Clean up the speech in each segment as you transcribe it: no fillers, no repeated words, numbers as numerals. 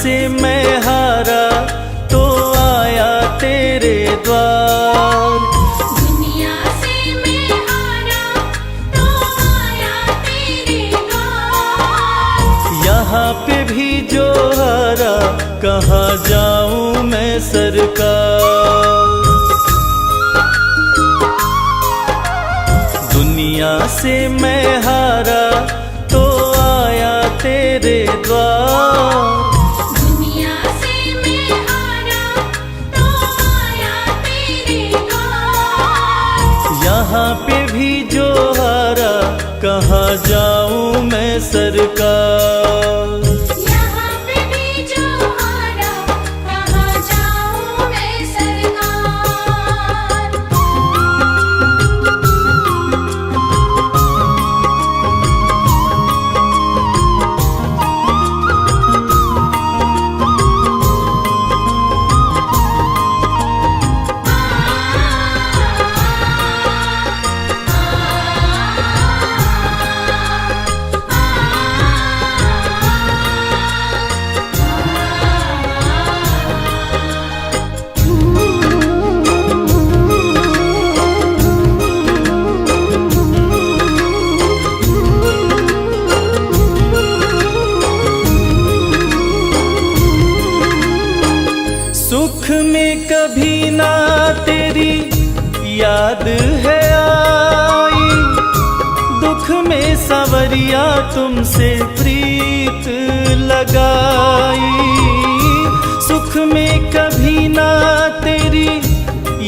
से मैं हारा तो आया तेरे द्वार। दुनिया से मैं हारा तो आया तेरे द्वार। यहाँ पे भी जो हारा कहाँ जाऊं मैं सरकार। दुनिया से मैं हारा तो आया तेरे द्वार। दुनिया से मैं हारा तो आया तेरे द्वार। यहाँ पे भी जो हारा कहाँ जाऊं मैं सरकार। यहाँ पे भी जो हारा कहाँ जाऊं मैं सरकार। सुख में कभी ना तेरी याद है आई, दुख में सवरिया तुमसे प्रीत लगाई। सुख में कभी ना तेरी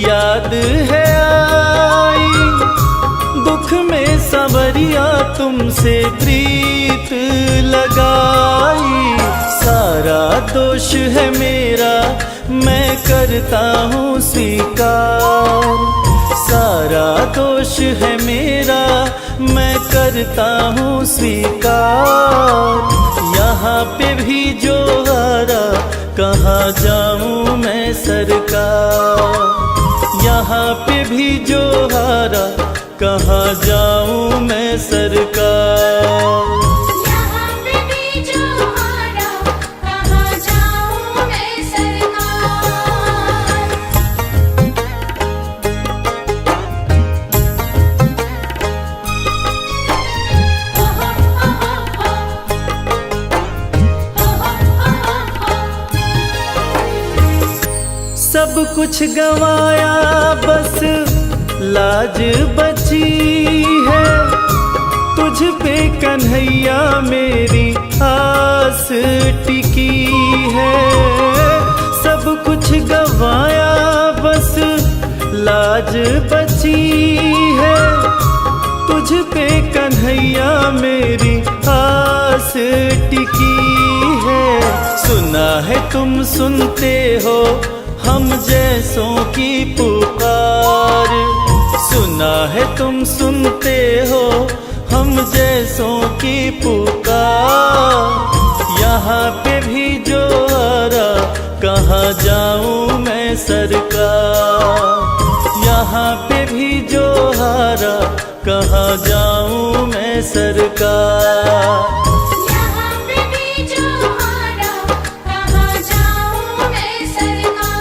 याद है आई, दुख में सवरिया तुमसे प्रीत लगाई। सारा दोष है मेरा मैं करता हूँ स्वीकार। सारा दोष है मेरा मैं करता हूँ स्वीकार। यहाँ पे भी जो हारा कहाँ जाऊँ मैं सरकार। यहाँ पे भी जो हारा कहाँ जाऊँ मैं सरकार। यहाँ पे भी जो हारा कहाँ जाऊं मैं सरकार। हो हो हो हो हो हो। सब कुछ गंवाया बस लाज बची है, तुझ पे कन्हैया मेरी आस टिकी है। सब कुछ गंवाया बस लाज बची है, तुझ पे कन्हैया मेरी आस टिकी है। सुना है तुम सुनते हो हम जैसों की पुकार। सुना है तुम सुनते हो हम जैसों की पुकार। यहाँ पे भी जो हारा कहाँ जाऊँ मैं सरकार। यहाँ पे भी जो हारा कहाँ जाऊँ मैं सरकार। यहाँ पे भी जो हारा कहाँ जाऊं मैं सरकार।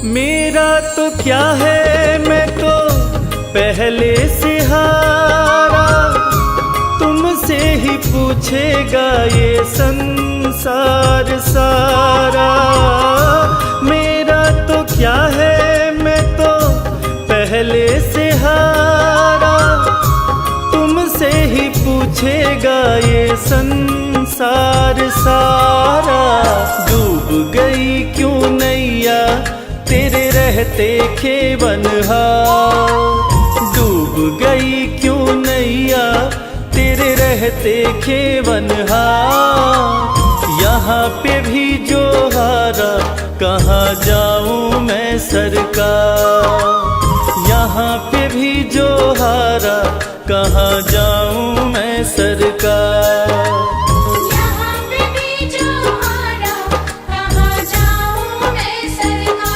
मेरा तो क्या है मैं तो पहले से हारा, तुमसे ही पूछेगा ये संसार सारा। मेरा तो क्या है मैं तो पहले से हारा, तुमसे ही पूछेगा ये संसार सारा। डूब गई क्यों नैया तेरे रहते खेवनहार। डूब गई क्यों नैया तेरे रहते खेवनहार। यहाँ पे भी जो हारा कहाँ जाऊँ मैं सरकार। यहाँ पे भी जो हारा कहाँ जाऊँ मैं सरकार। यहाँ पे भी जो हारा कहाँ जाऊँ मैं सरकार।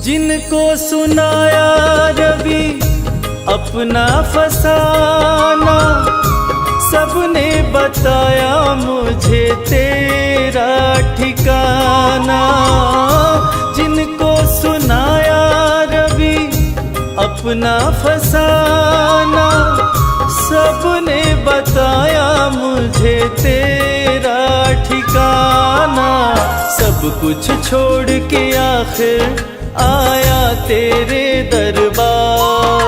जिनको सुनाया रवि अपना फसाना, सबने बताया मुझे तेरा ठिकाना। जिनको सुनाया रवि अपना फसाना, सबने बताया मुझे तेरा ठिकाना। सब कुछ छोड़ के आखिर आया तेरे दरबार।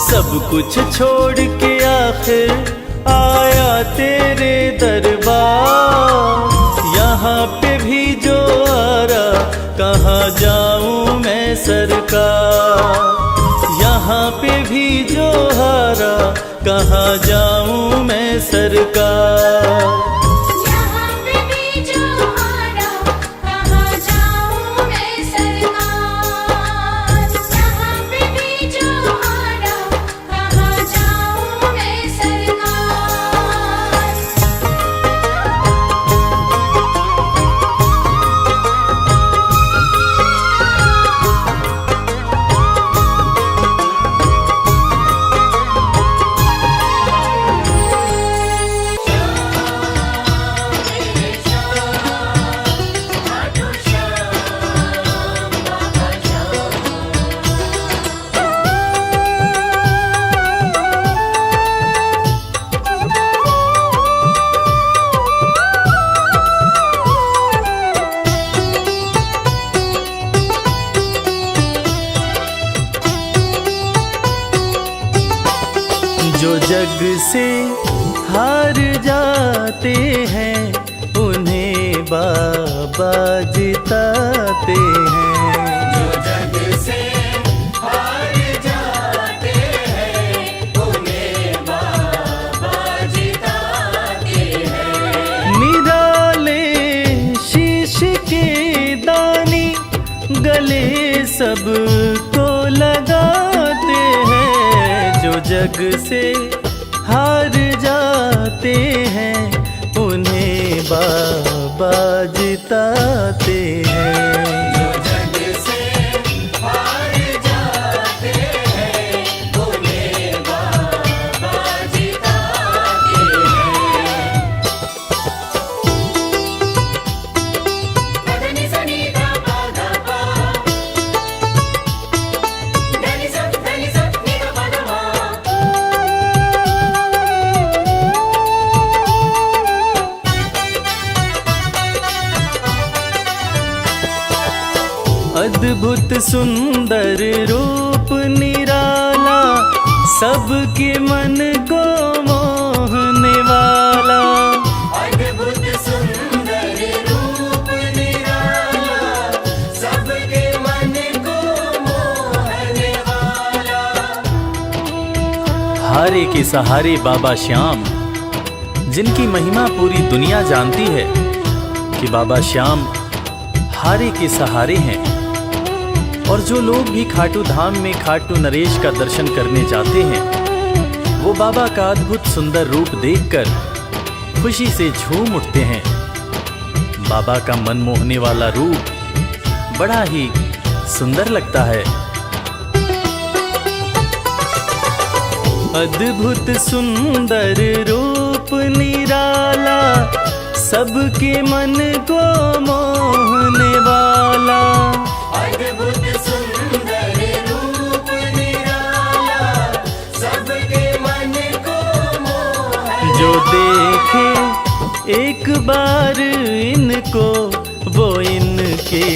सब कुछ छोड़ के आखिर आया तेरे दरबार। यहाँ पे भी जो हारा कहाँ जाऊँ मैं सरकार। यहाँ पे भी जो हारा कहाँ जाऊँ मैं सरकार। यहाँ पे भी जो हारा कहाँ जाऊँ मैं सरकार। यहाँ पे भी जो हारा कहाँ जाऊँ मैं सरकार। जो जग से हार जाते हैं उन्हें बाबा जिताते हैं। जो जग से हार जाते हैं उन्हें बाबा जिताते हैं। निराले शीश के दानी गले सबको लगाते हैं। जो जग से हार जाते हैं उन्हें बाबा जिताते हैं। जो जग से हार जाते हैं उन्हें बाबा जिताते हैं। मदनी सनी दा पा दा पा, धनी सा नी दा पा दा मा। अद्भुत सुंदर रूप निराला, सबके मन को मोहने वाला। अद्भुत सुंदर रूप निराला, सबके मन को मोहने वाला। हारे के सहारे बाबा श्याम, जिनकी महिमा पूरी दुनिया जानती है कि बाबा श्याम हारे के सहारे हैं। और जो लोग भी खाटू धाम में खाटू नरेश का दर्शन करने जाते हैं, वो बाबा का अद्भुत सुंदर रूप देखकर खुशी से झूम उठते हैं। बाबा का मन मोहने वाला रूप बड़ा ही सुंदर लगता है। अद्भुत सुंदर रूप निराला, सबके मन को मोहने वाला। अद्भुत सुंदर रूप निराला, सबके मन को मोहने। जो देखे एक बार इनको, वो इनके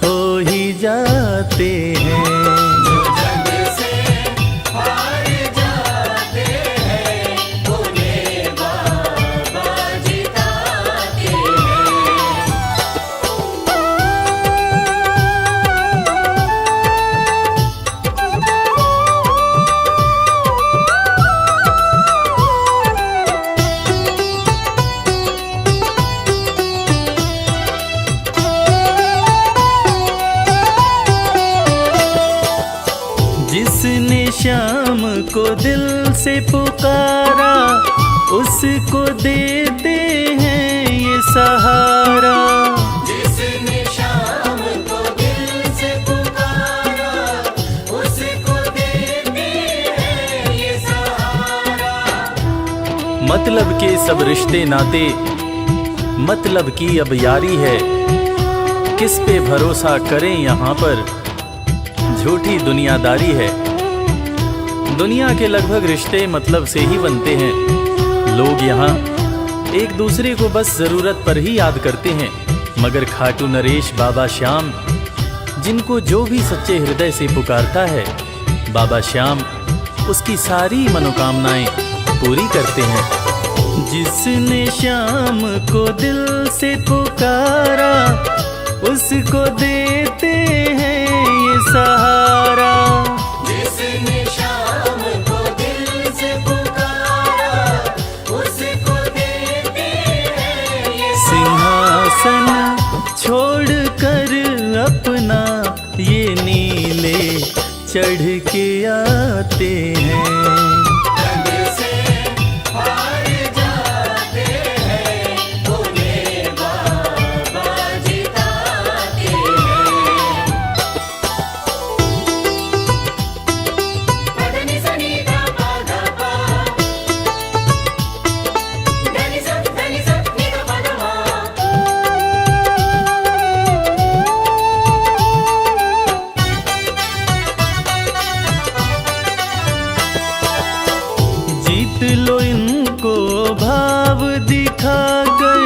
हो ही जाते हैं। जो जग से हार जाते हैं उन्हें बाबा जिताते हैं। जिसने श्याम को दिल से पुकारा उसको देते हैं ये सहारा। जिसने शाम को दिल से पुकारा उसको देते हैं ये सहारा। मतलब के सब रिश्ते नाते मतलब की अब यारी है। किस पे भरोसा करें यहाँ पर, झूठी दुनियादारी है। दुनिया के लगभग रिश्ते मतलब से ही बनते हैं। लोग यहाँ एक दूसरे को बस जरूरत पर ही याद करते हैं, मगर खाटू नरेश बाबा श्याम जिनको जो भी सच्चे हृदय से पुकारता है, बाबा श्याम उसकी सारी मनोकामनाएं पूरी करते हैं। जिसने श्याम को दिल से पुकारा उसको देते हैं ये सहारा। जिसने शाम को दिल से पुकारा उसको देते हैं ये सिंहासन छोड़कर अपना ये नीले चढ़ के आते हैं। जग से हार जाते हैं उन्हें बाबा जिताते हैं। पदनि सनि धा पा धा पा धनि सा नि धा पा धा मा। जीत लो इनको भाव दिखाकर,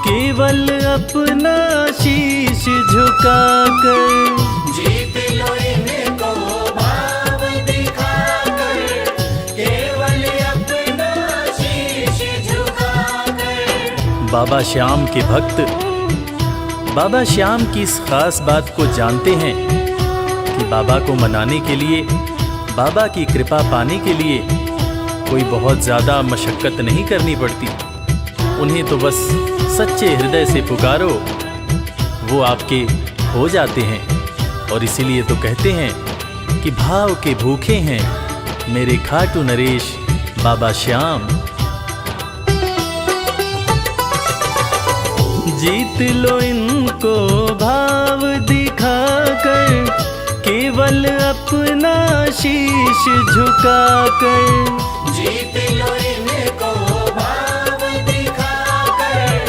केवल अपना शीश झुकाकर। जीत लो इनको भाव दिखाकर केवल अपना शीश झुकाकर। बाबा श्याम के भक्त बाबा श्याम की इस खास बात को जानते हैं कि बाबा को मनाने के लिए, बाबा की कृपा पाने के लिए कोई बहुत ज़्यादा मशक्क़त नहीं करनी पड़ती। उन्हें तो बस सच्चे हृदय से पुकारो, वो आपके हो जाते हैं। और इसीलिए तो कहते हैं कि भाव के भूखे हैं मेरे खाटू नरेश बाबा श्याम। जीत लो इनको भाव दिखाकर, केवल अपना शीश झुकाकर। जीत लो इनको भाव दिखाकर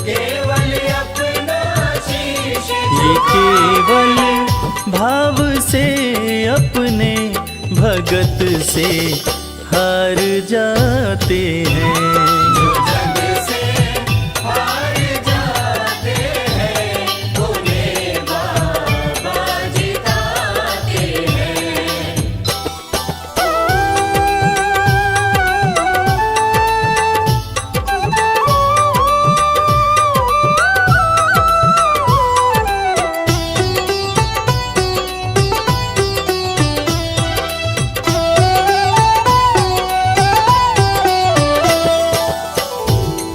केवल अपना शीश ये केवल भाव से अपने भगत से हार जाते हैं। जो जग से हार जाते हैं उन्हें बाबा जिताते हैं।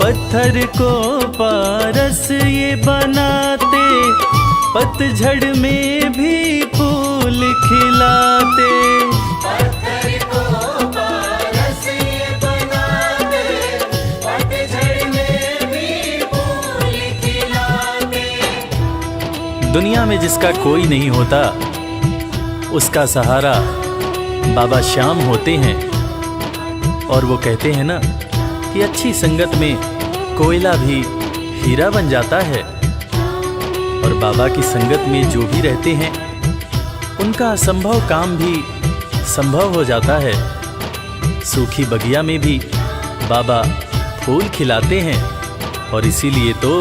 पत्थर को पारस ये बनाते, पतझड़ में भी फूल खिलाते। पत्थर को पारस ये बनाते पतझड़ में भी फूल खिलाते। दुनिया में जिसका कोई नहीं होता उसका सहारा बाबा श्याम होते हैं। और वो कहते हैं ना कि अच्छी संगत में कोयला भी हीरा बन जाता है। और बाबा की संगत में जो भी रहते हैं उनका असंभव काम भी संभव हो जाता है। सूखी बगिया में भी बाबा फूल खिलाते हैं। और इसीलिए तो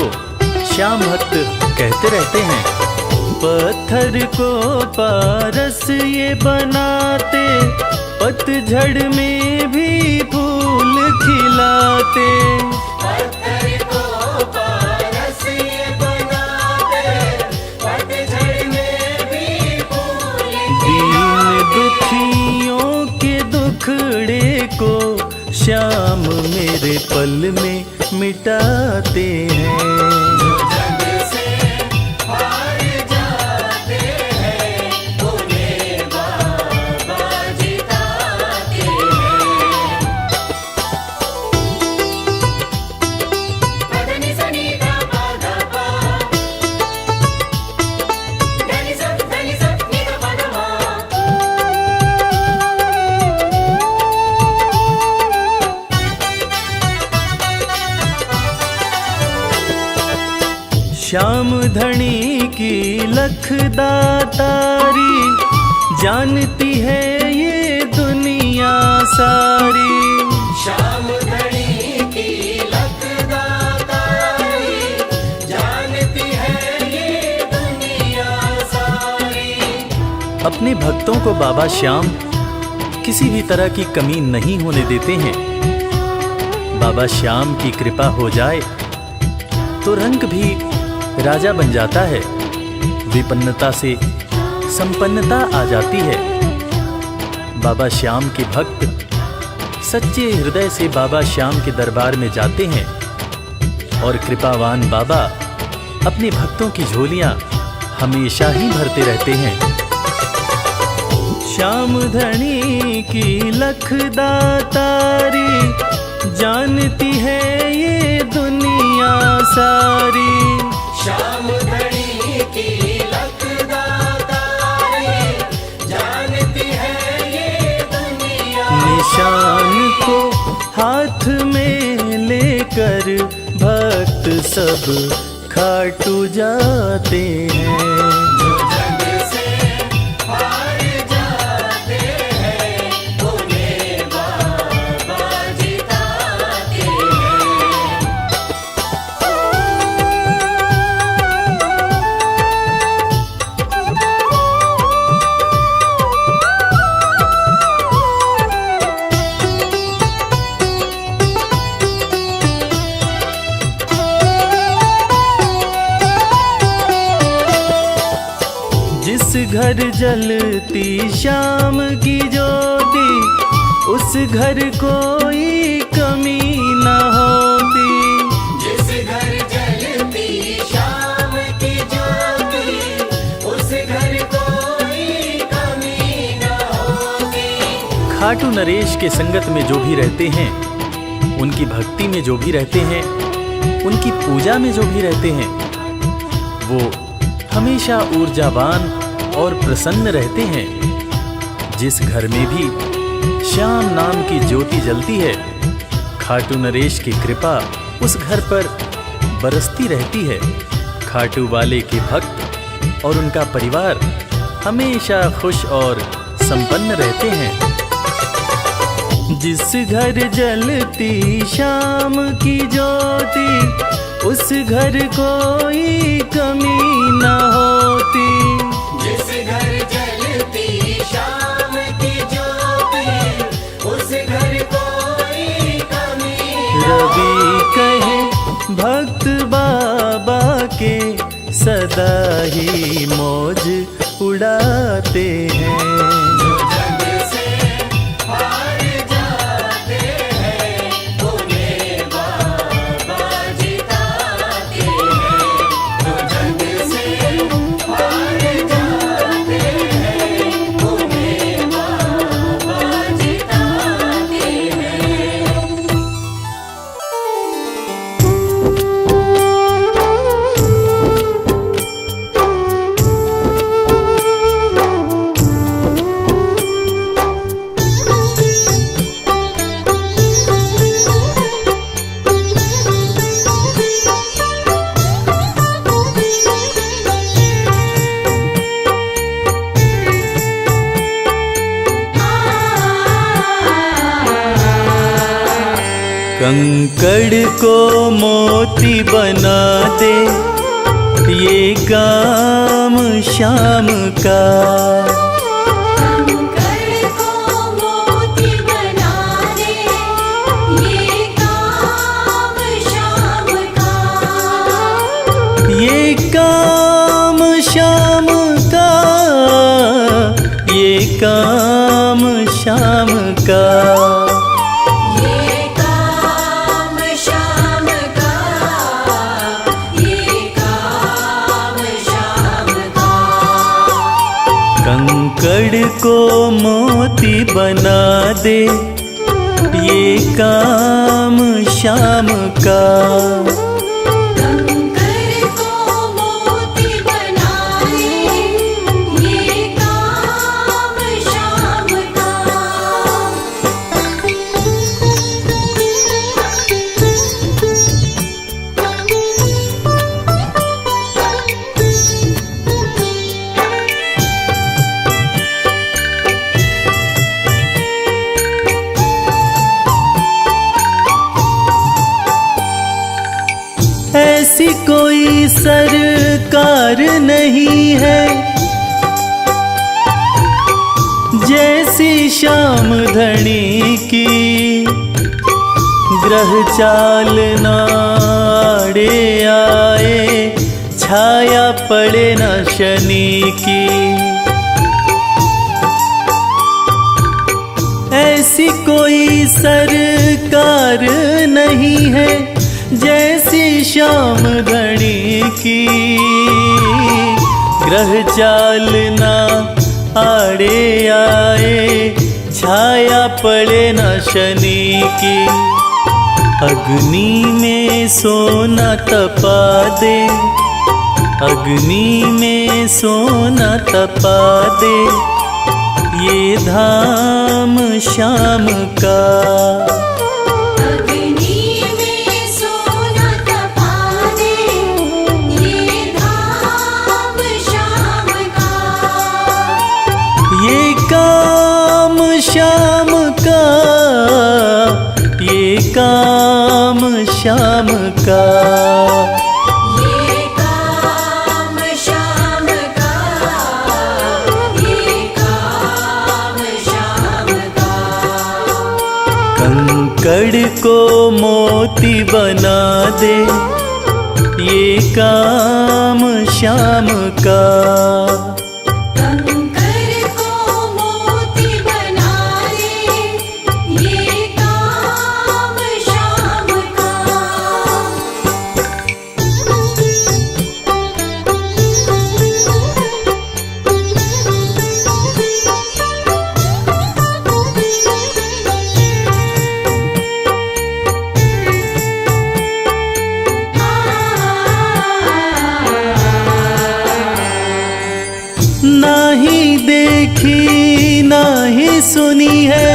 श्याम भक्त कहते रहते हैं पत्थर को पारस ये बनाते, पतझड़ में भी फूल खिलाते। पत्थर को पारस ये बनाते, पतझड़ में भी फूल दीन दुखियों के दुखड़े को श्याम मेरे पल में मिटाते हैं। जग से हार जाते हैं, उन्हें बाबा जिताते हैं। पदनि सनि गा पा गा पा, धनि सा नि गा पा गा मा। श्याम धनी की लखदातारी, जानती है ये दुनिया सारी। श्याम धनी की लखदातारी, जानती है ये दुनिया सारी। अपने भक्तों को बाबा श्याम किसी भी तरह की कमी नहीं होने देते हैं। बाबा श्याम की कृपा हो जाए तो रंग भी राजा बन जाता है, विपन्नता से संपन्नता आ जाती है। बाबा श्याम के भक्त सच्चे हृदय से बाबा श्याम के दरबार में जाते हैं और कृपावान बाबा अपने भक्तों की झोलियां हमेशा ही भरते रहते हैं। श्याम धनी की लखदातारी, जानती है ये दुनिया सारी। श्याम धनी की लखदातारी, जानती है ये दुनिया। निशान को हाथ में लेकर भक्त सब खाटू जाते हैं। जग से हार जाते हैं, उन्हें बाबा जिताते हैं। जिस घर जलती श्याम की ज्योति, उस घर कोई कमी न होती। जिस घर जलती श्याम की ज्योति, उस घर कोई कमी न होती। खाटू नरेश के संगत में जो भी रहते हैं, उनकी भक्ति में जो भी रहते हैं, उनकी पूजा में जो भी रहते हैं, वो हमेशा ऊर्जावान और प्रसन्न रहते हैं। जिस घर में भी श्याम नाम की ज्योति जलती है, खाटू नरेश की कृपा उस घर पर बरसती रहती है। खाटू वाले के भक्त और उनका परिवार हमेशा खुश और संपन्न रहते हैं। जिस घर जलती श्याम की ज्योति, उस घर कोई कमी न होती। जिस घर जलती श्याम की ज्योति, उस घर कोई कमी न रवि कहे भक्त बाबा के, सदा ही मौज उड़ाते हैं। जग से हार जाते हैं, उन्हें बाबा जिताते हैं। जग से हार जाते हैं, उन्हें बाबा जिताते हैं। कंकड़ को मोती बना दे, ये काम श्याम का। कंकड़ को मोती बना दे, ये काम श्याम का। ये काम श्याम का, ये काम श्याम का। ये काम श्याम का, ये काम श्याम का। कंकड़ को मोती बना दे, ये काम श्याम का। कंकड़ को मोती बना दे, ये काम श्याम का। ऐसी कोई सरकार नहीं है जैसी श्याम धनी की। ग्रह चाल नाड़े आए, छाया पड़े न शनि की। ऐसी कोई सरकार नहीं है जैसी श्याम धनी की। ग्रह चाल ना आड़े आए, छाया पड़े न शनि की। अग्नि में सोना तपा दे, अग्नि में सोना तपा दे, ये धाम श्याम का। अग्नि में सोना तपा दे, ये धाम श्याम का। ये काम श्याम का, ये काम श्याम का। ये काम श्याम का, ये काम श्याम का। कंकड़ को मोती बना दे, ये काम श्याम का। कंकड़ को मोती बना दे, ये काम श्याम का। नाही देखी नाही सुनी है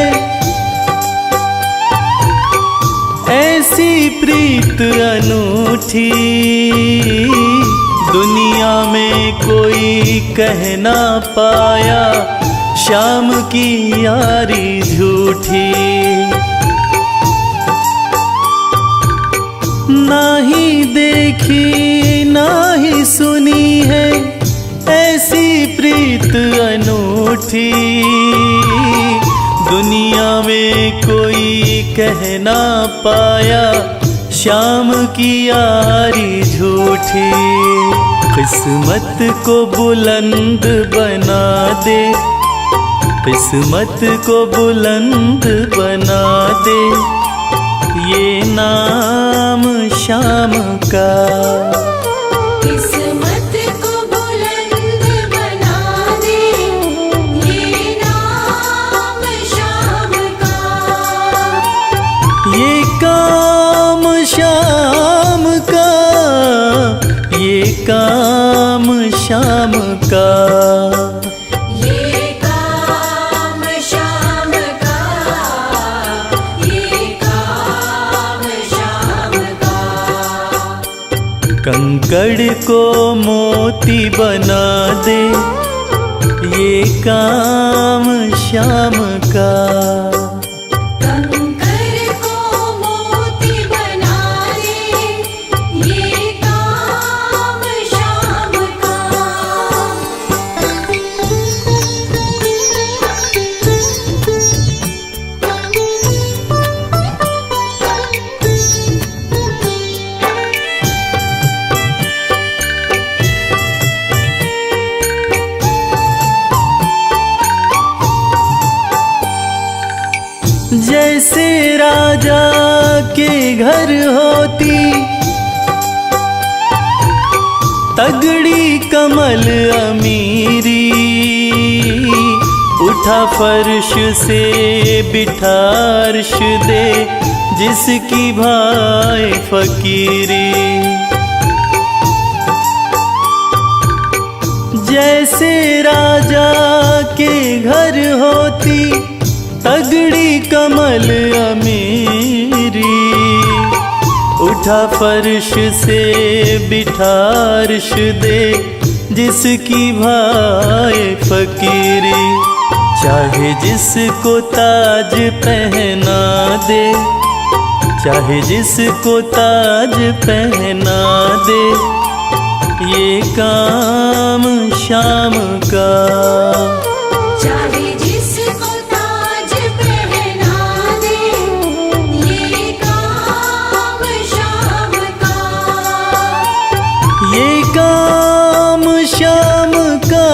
ऐसी प्रीत अनूठी। दुनिया में कोई कह ना पाया श्याम की यारी झूठी। नाही देखी नाही सुनी है ऐसी प्रीत अनूठी। दुनिया में कोई कह ना पाया श्याम की यारी झूठी। किस्मत को बुलंद बना दे, किस्मत को बुलंद बना दे, ये नाम श्याम का। किस्मत को बुलंद बना दे, ये नाम श्याम का। ये काम श्याम का, ये काम श्याम का। ये काम श्याम का, ये काम श्याम का। कंकड़ को मोती बना दे, ये काम श्याम का। कंकड़ को मोती बना दे, ये काम श्याम जैसे राजा के घर होती तगड़ी कमल अमीरी, उठा फर्श से बिठा अर्श दे जिसकी भाई फकीरी। जैसे राजा के घर होती तगड़ी कमल अमीरी, उठा फर्श से बिठा अर्श दे जिसकी भाई फकीरी। चाहे जिसको ताज पहना दे, चाहे जिसको ताज पहना दे, ये काम शाम का। चाहे जिसको ताज पहना दे, ये काम शाम का। ये काम शाम का,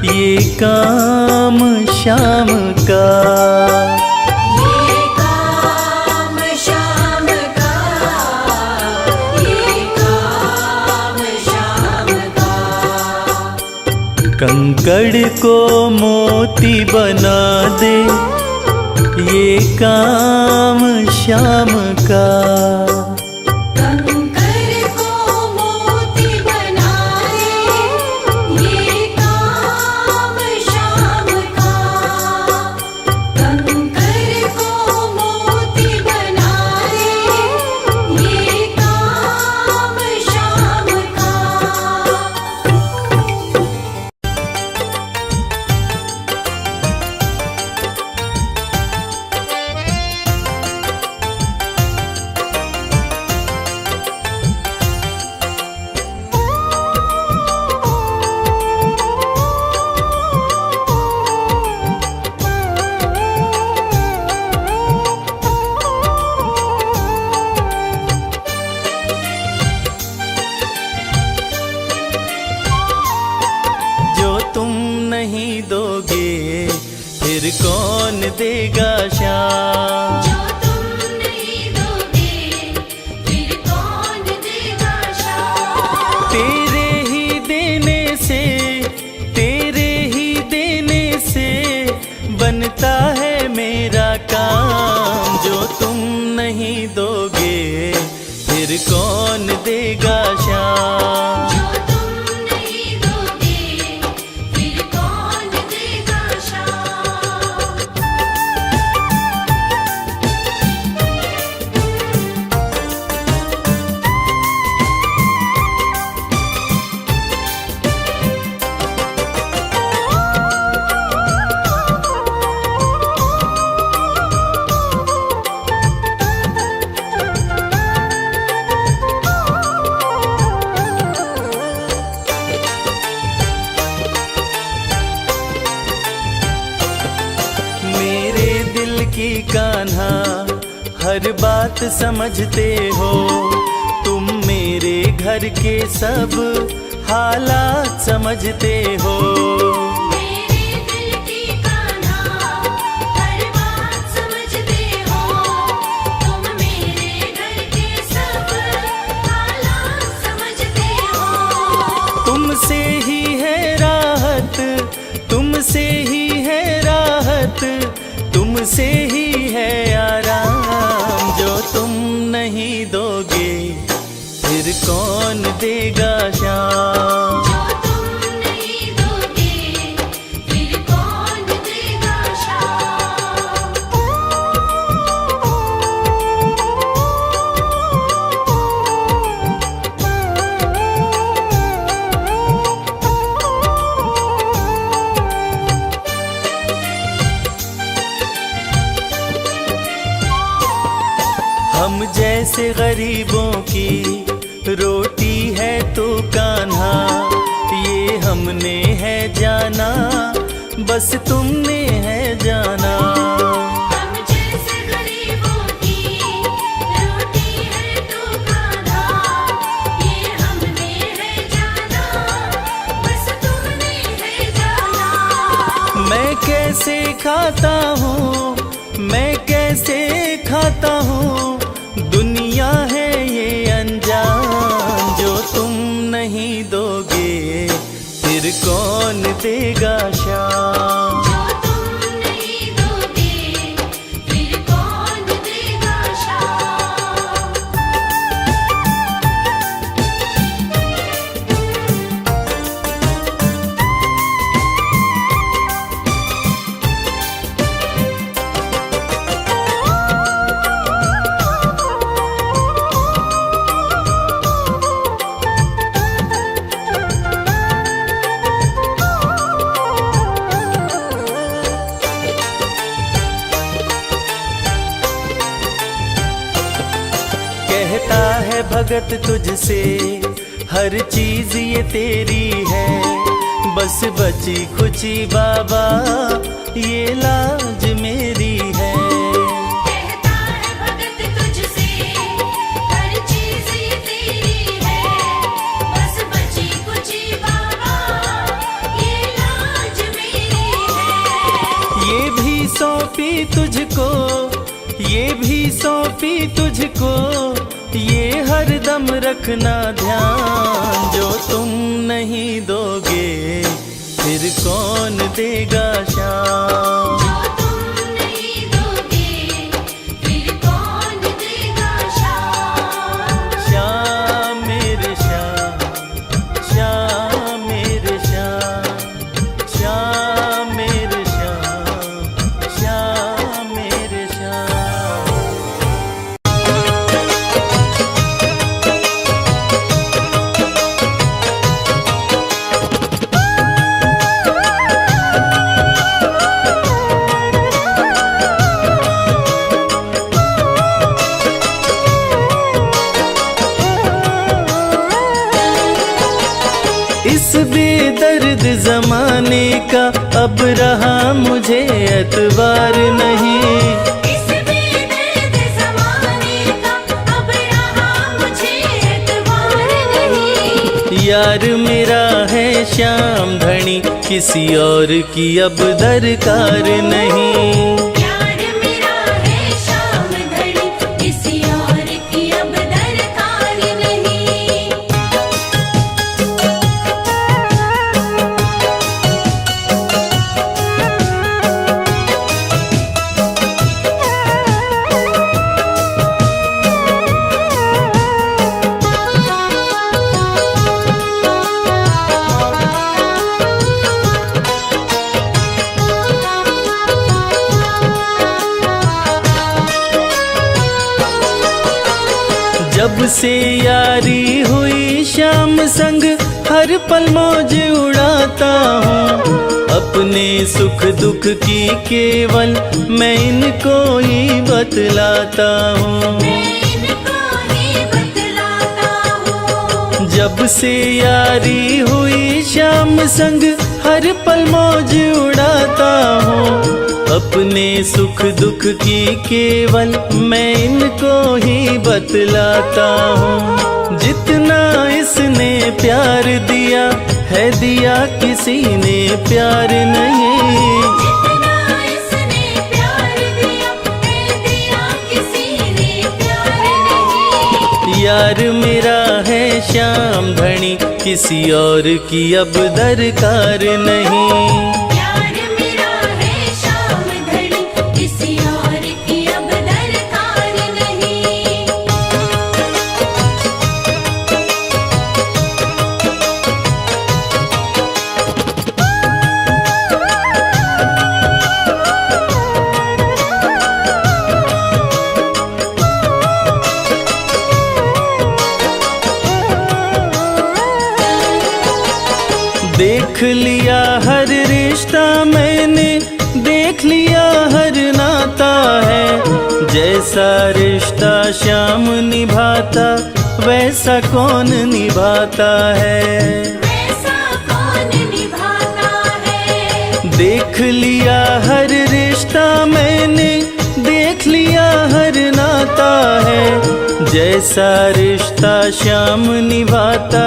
ये काम शाम का। ये काम शाम का, ये काम शाम का। कंकड़ को मोती बना दे, ये काम शाम का। कंकर को मोती बनाए, ये काम शाम का। कंकर को मोती बनाए, ये काम शाम का। जो तुम नहीं दोगे फिर कौन देगा शाम। जो तुम नहीं दोगे, फिर कौन देगा शाम। तेरे ही देने से, तेरे ही देने से बनता है मेरा काम। जो तुम नहीं दोगे फिर कौन देगा शाम। जो तुम नहीं दोगे, फिर कौन देगा शाम। मेरे दिल की कान्हा हर बात समझते हो, तुम मेरे घर के सब हालात समझते हो। मेरे दिल की कान्हा हर बात समझते हो, तुम मेरे घर के सब हालात समझते हो। तुमसे ही है राहत, तुमसे ही है राहत, तुमसे ही है आराम। जो तुम नहीं दोगे फिर कौन देगा शाम। जो तुम नहीं दोगे, फिर कौन देगा शाम। हम जैसे गरीबों की रोटी है तो कान्हा, ये हमने है जाना, बस तुमने है जाना। हम जैसे गरीबों की रोटी है तो कान्हा, ये हमने है जाना, बस तुमने है जाना। मैं कैसे खाता हूँ मैं कैसे खाता हूँ, दुनिया है ये अनजान। जो तुम नहीं दोगे फिर कौन देगा शाम। जो तुम नहीं दोगे फिर कौन देगा शाम। कहता है भगत तुझसे हर चीज ये तेरी है, बस बची खुची बाबा ये लाज मेरी है। कहता है भगत तुझसे हर चीज ये तेरी है, बस बची कुची बाबा ये लाज मेरी है। ये भी सौंपी तुझको, ये भी सौंपी तुझको, ये हर दम रखना ध्यान। जो तुम नहीं दोगे फिर कौन देगा शाम। जो तुम नहीं दोगे फिर कौन देगा शाम। श्याम मेरे श्याम, श्याम मेरे श्याम, श्याम मेरे श्याम, श्याम मेरे श्याम। इस बेदर्द जमाने का अब रहा मुझे एतबार नहीं। इस बेदर्द ज़माने का अब रहा मुझे एतबार नहीं। यार मेरा है श्याम धनी, किसी और की अब दरकार नहीं। यार मेरा है श्याम धनी, किसी और की अब दरकार नहीं। जब से यारी हुई श्याम संग हर पल मौज उड़ाता हूँ। अपने सुख दुख की केवल मैं इनको ही बतलाता हूँ। मैं इनको ही बतलाता हूँ। जब से यारी हुई श्याम संग हर पल मौज उड़ाता हूँ। अपने सुख दुख की केवल मैं इनको ही बतलाता हूँ। जितना इसने प्यार दिया है, दिया किसी ने प्यार नहीं। जितना इसने प्यार दिया है, दिया किसी ने प्यार नहीं। यार मेरा है श्याम धनी, किसी और की अब दरकार नहीं। यार मेरा है श्याम धनी, किसी और की अब दरकार नहीं। देख लिया हर रिश्ता मैंने, देख लिया हर नाता है। जैसा रिश्ता श्याम निभाता वैसा कौन निभाता है। वैसा कौन निभाता है। देख लिया हर रिश्ता मैंने, देख लिया हर नाता है। जैसा रिश्ता श्याम निभाता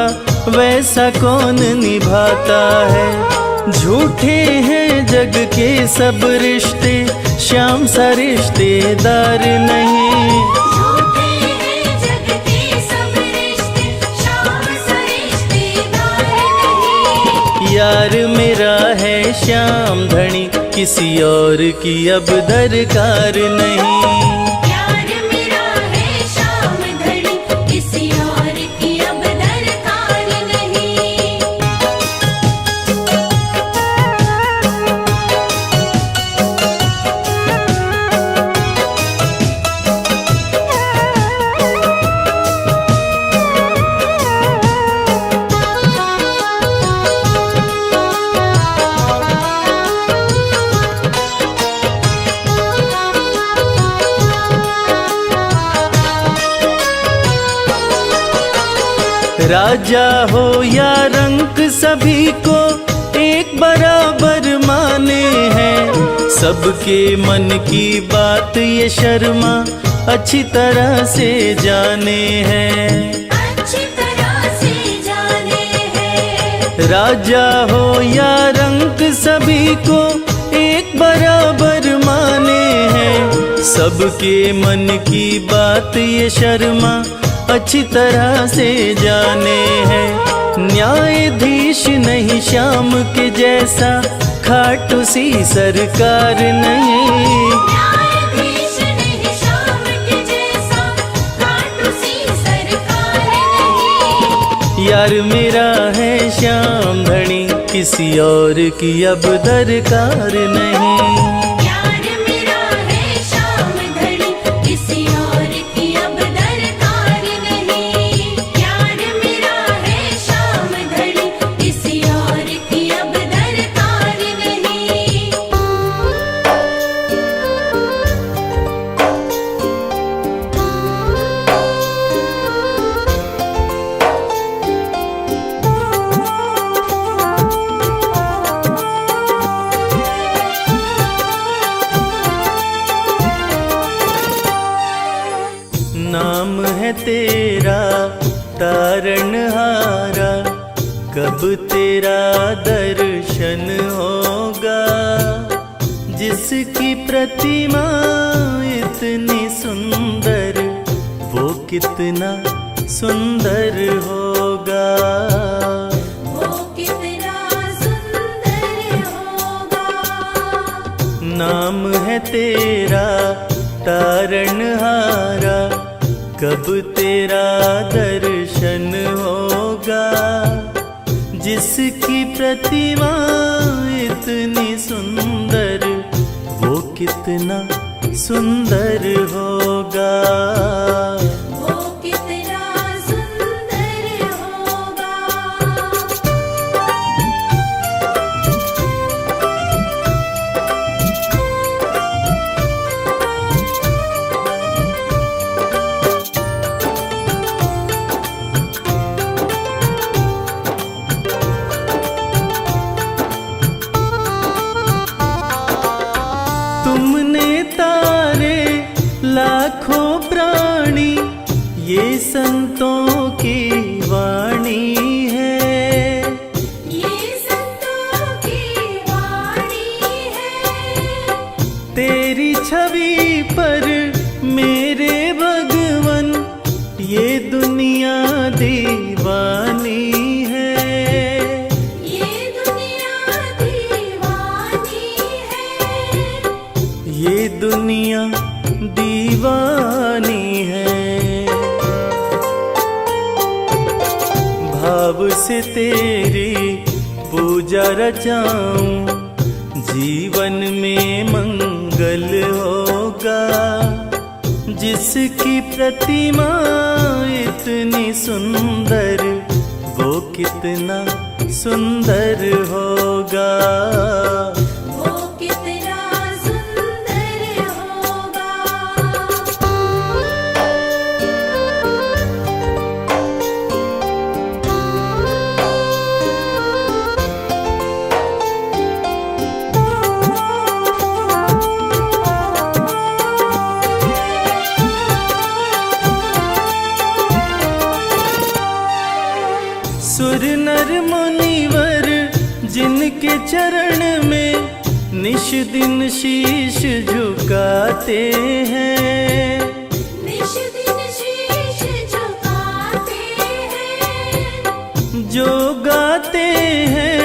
वैसा कौन निभाता है। झूठे हैं जग के सब रिश्ते श्याम सा रिश्तेदार नहीं। झूठे हैं जग के सब रिश्ते, श्याम सा रिश्तेदार नहीं। यार मेरा है श्याम धनी, किसी और की अब दरकार नहीं। प्यार मेरा है श्याम धनी, किसी और की अब दरकार नहीं। राजा हो या रंक सभी को एक बराबर माने हैं। सबके मन की बात ये शर्मा अच्छी तरह से जाने हैं। अच्छी तरह से जाने हैं। राजा हो या रंक सभी को एक बराबर माने हैं। सबके मन की बात ये शर्मा अच्छी तरह से जाने हैं। न्यायाधीश नहीं श्याम के जैसा, खाटू सी सरकार नहीं। न्यायाधीश नहीं श्याम के जैसा, खाटू सी सरकार नहीं। यार मेरा है श्याम धनी, किसी और की अब दरकार नहीं। प्यार मेरा है श्याम धनी, किसी और की अब दरकार नहीं। प्यार मेरा है श्याम धनी, किसी और की अब दरकार नहीं। नाम है तेरा तारणहारा, कब तेरा दर्शन होगा। जिसकी प्रतिमा इतनी सुंदर, वो कितना सुंदर होगा। वो कितना सुंदर होगा। नाम है तेरा तारणहारा, कब तेरा दर्शन होगा। जिसकी प्रतिमा इतनी सुंदर, वो कितना सुंदर होगा। वो कितना सुंदर होगा। तुमने तारे लाखों प्राणी, ये संतों की वाणी है। ये संतों की वाणी है। तेरी छवि पर मेरे भगवन, ये दुनिया दीवानी है। ये दुनिया दीवानी है। ये दुनिया दीवानी है। भाव से तेरी पूजा रचाऊं, जीवन में मंगल होगा। जिसकी प्रतिमा इतनी सुंदर, वो कितना सुंदर होगा। वो कितना सुंदर होगा। सुर नर मुनिवर जिनके चरण में निश दिन शीश झुकाते हैं, निश दिन शीश झुकाते हैं। जो गाते हैं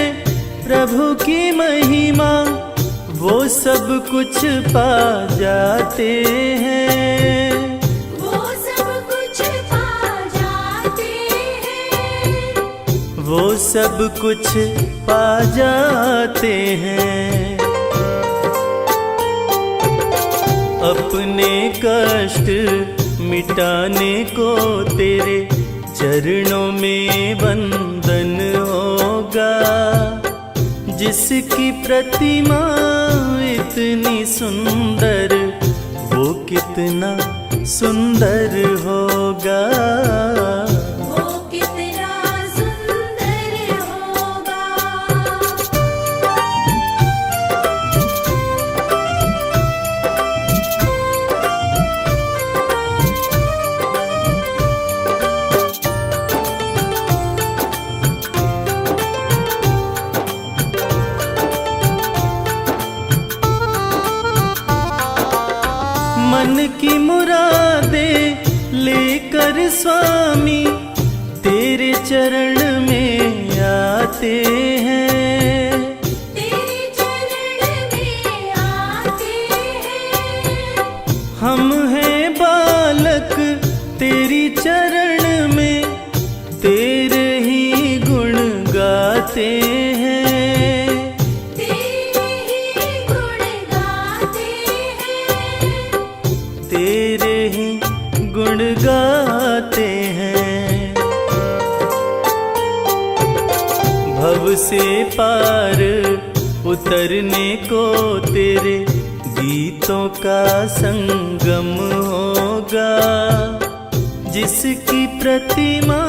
प्रभु की महिमा वो सब कुछ पा जाते हैं, वो सब कुछ पा जाते हैं। वो सब कुछ पा जाते हैं। अपने कष्ट मिटाने को तेरे चरणों में वंदन होगा, जिसकी प्रतिमा इतनी सुंदर वो कितना सुंदर होगा, वो कितना सुंदर होगा। मन की मुरादे लेकर स्वामी तेरे चरण में आते हैं, तेरे चरण में आते हैं। हम हैं बालक तेरी चरण में तेरे ही गुण गाते हैं, तेरे ही गुण गाते हैं। तेरे ही गुण गाते हैं। भव से पार उतरने को तेरे गीतों का संगम होगा, जिसकी प्रतिमा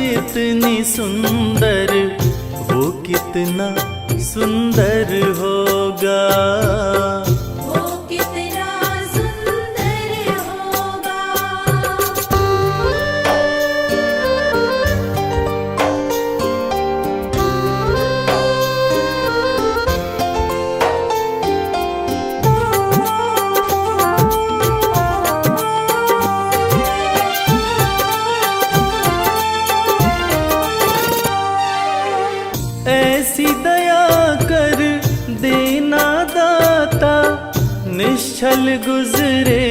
इतनी सुंदर वो कितना सुंदर होगा, वो कितना सुंदर होगा। ऐसी दया कर देना दाता, निश्चल गुजरे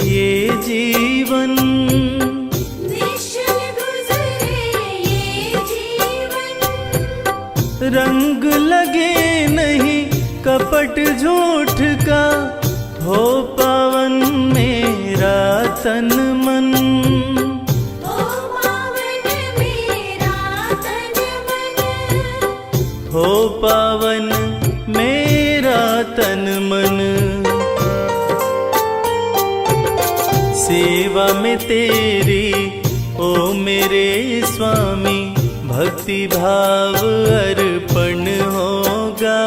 ये जीवन, निश्चल गुजरे ये जीवन। रंग लगे नहीं कपट झूठ का, हो पावन मेरा तन मन, ओ पावन मेरा तन मन। हो पावन मेरा तन मन। सेवा में तेरी ओ मेरे स्वामी भक्ति भाव अर्पण होगा,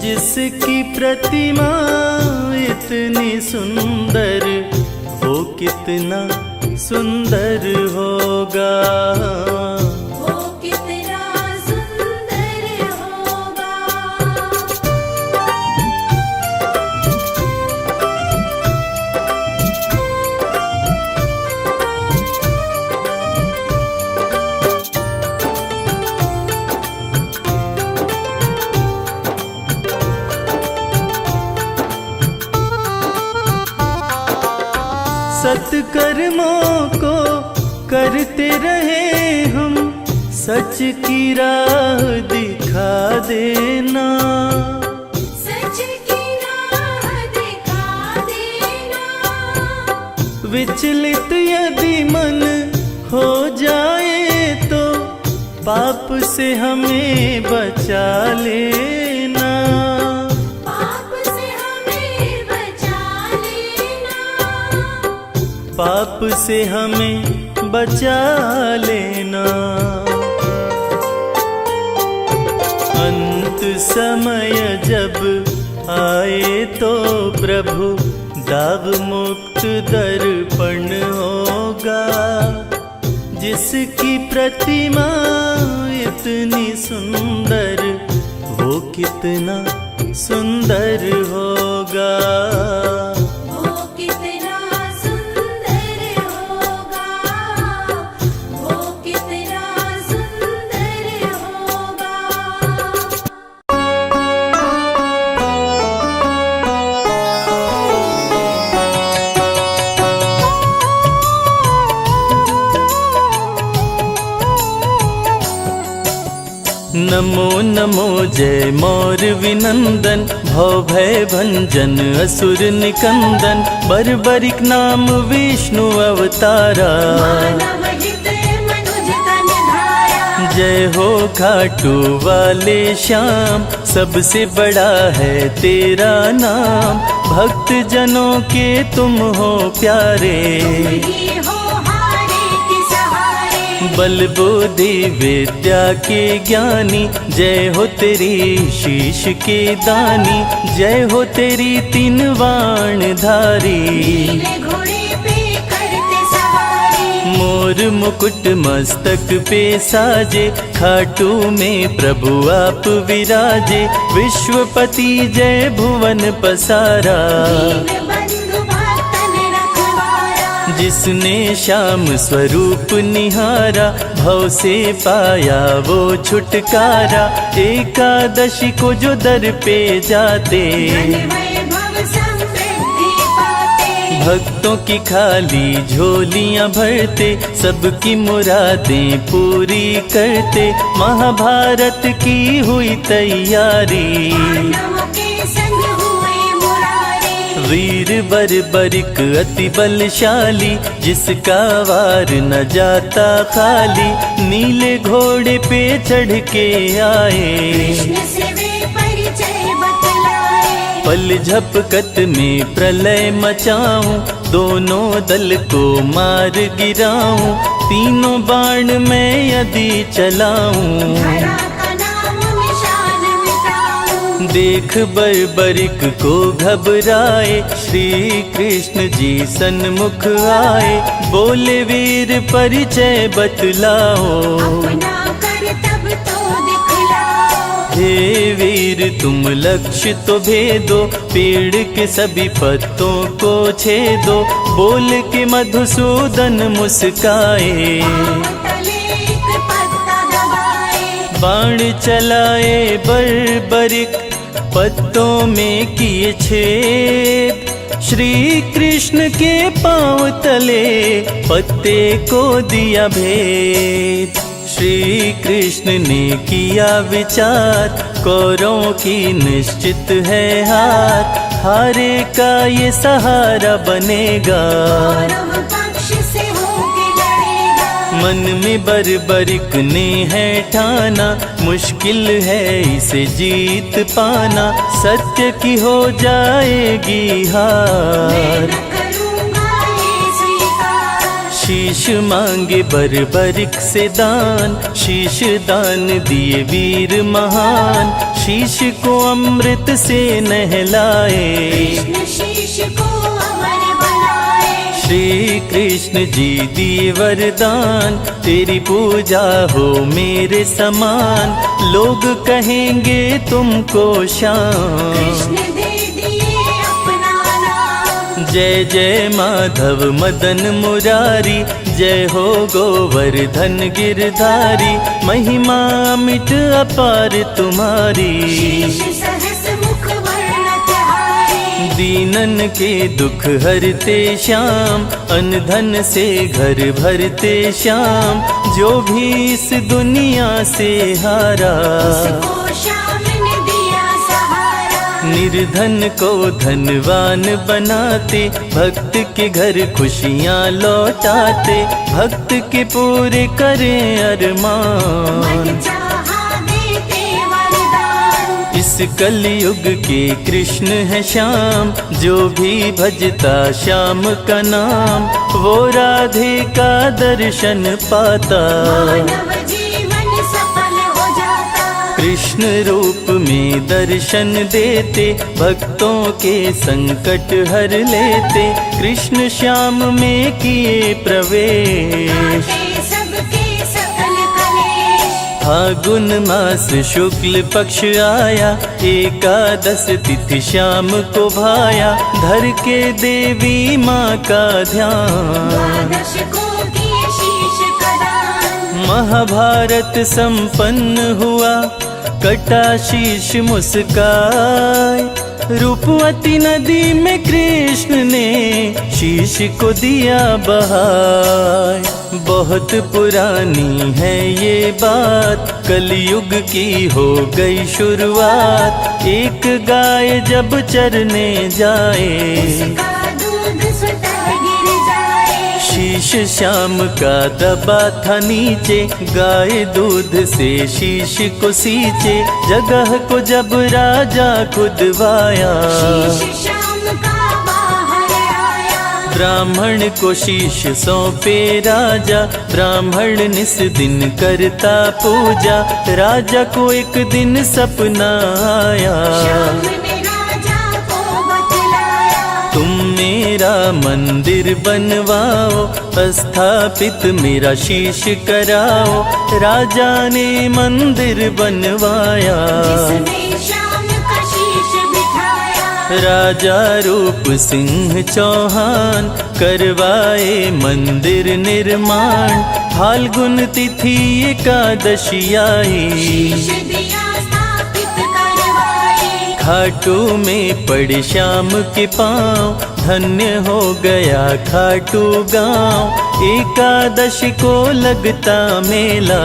जिसकी प्रतिमा इतनी सुंदर वो कितना सुंदर होगा, वो कितना सुंदर होगा। सत्कर्मों को करते रहे हम, सच की राह दिखा देना, सच की राह दिखा देना। विचलित यदि मन हो जाए तो पाप से हमें बचा लेना, पाप से हमें बचा लेना। पाप से हमें बचा लेना। अंत समय जब आए तो प्रभु दाव मुक्त दर्पण होगा, जिसकी प्रतिमा इतनी सुंदर वो कितना सुंदर होगा। वो कितना सुंदर होगा, वो कितना सुंदर होगा। नमो नमो जय मोर विनंदन, भव भय भंजन असुर निकंदन, बर्बरिक नाम विष्णु अवतारा। मानव हित मनुज तन धारा, जय हो खाटू वाले श्याम, सबसे बड़ा है तेरा नाम, भक्त जनों के तुम हो प्यारे। ये हो हारे के सहारे, बल बुद्धि विद्या के ज्ञानी, जय हो तेरी शीश के दानी, जय हो तेरी तीन वाण धारी। नीले घोड़े पे करते सवारी, मोर मुकुट मस्तक पे साजे, खाटू में प्रभु आप विराजे, विश्वपति जय भुवन पसारा। दीन बंधु भक्तन रखवारा, जिसने श्याम स्वरूप निहारा, भव से पाया वो छुटकारा, एकादशी को जो दर पे जाते, धन वैभव समृद्धि पाते। भक्तों की खाली झोलियां भरते, सबकी मुरादें पूरी करते, महाभारत की हुई तैयारी। पांडवों के संग हुए मुरारी, वीर बर्बरिक अति बलशाली, जिसका वार न जाता खाली, नीले घोड़े पे चढ़ के आए, कृष्ण से वे परिचय बतलाए। पल झपकत में प्रलय मचाऊं, दोनों दल को मार गिराऊं, तीनों बाण मैं यदि चलाऊं, धरा का नाम निशान मिटाऊं। देख बर्बरिक को घबराए, श्री कृष्ण जी सन्मुख आए, बोले वीर परिचय बतलाओ। अपना कर तब तो दिखलाओ, हे वीर तुम लक्ष्य तो भेदो, पेड़ के सभी पत्तों को छेदो, बोल के मधुसूदन मुस्काए, तले एक पत्ता दबाए। बाण चलाए बर्बरिक, पत्तों में किए छेद, श्री कृष्ण के पांव तले पत्ते को दिया भेद। श्री कृष्ण ने किया विचार, कौरवों की निश्चित है हार, हारे का ये सहारा बनेगा, कौरव पक्ष से होके लड़ेगा। मन में बर्बरिक ने है ठाना, मुश्किल है इसे जीत पाना, सत्य की हो जाएगी मैं हार। न करूँगा ये स्वीकार, शीश मांगे बर्बरिक से दान, शीश दान दिए वीर महान, शीश को अमृत से नहलाए, कृष्ण शीश को अमर बनाए। श्री कृष्ण जी दिए वरदान, तेरी पूजा हो मेरे समान, लोग कहेंगे तुमको श्याम। कृष्ण दे दिए अपना नाम, जय जय माधव मदन मुरारी, जय हो गोवर्धन गिरधारी, महिमा मिट अपार तुम्हारी। शीश सहस मुख वर्णत हारे, दीनन के दुख हरते श्याम, अनधन से घर भरते श्याम, जो भी इस दुनिया से हारा, उसको श्याम ने दिया सहारा। निर्धन को धनवान बनाते, भक्त के घर खुशियाँ लौटाते, भक्त के पूरे करें अरमान। मन चाहा देते वरदान, इस कलयुग के कृष्ण है श्याम, जो भी भजता श्याम का नाम, वो राधे का दर्शन पाता, मानव जीवन सफल हो जाता। कृष्ण रूप में दर्शन देते, भक्तों के संकट हर लेते, कृष्ण श्याम में किए प्रवेश। काटे सबके सकल कलेश, फागुन मास शुक्ल पक्ष आया, एकादश तिथि शाम को भाया, धर के देवी माँ का ध्यान। द्वादश को किए शीश कदान, महाभारत संपन्न हुआ, कटा शीश मुस्काय, रूपवती नदी में कृष्ण ने शीश को दिया बहाय। बहुत पुरानी है ये बात, कलयुग की हो गई शुरुआत। एक गाय जब चरने जाए, उसका दूध स्वतः गिर जाए। शीश श्याम का दबा था नीचे, गाय दूध से शीश को सींचे। जगह को जब राजा खुदवाया, शीश श्याम का बाहर आया। ब्राह्मण को शीश सौंपे राजा, ब्राह्मण निस दिन करता पूजा। राजा को एक दिन सपना आया, श्याम ने राजा को बतलाया। तुम मेरा मंदिर बनवाओ, स्थापित मेरा शीश कराओ। राजा ने मंदिर बनवाया, जिसमें श्याम का शीश बिठाया। राजा रूप सिंह चौहान करवाए मंदिर निर्माण। फाल्गुन तिथि एकादशी आई, शीश दिया स्थापित करवाए। खाटू में पड़े श्याम के पाँव, धन्य हो गया खाटू गांव। एकादश को लगता मेला,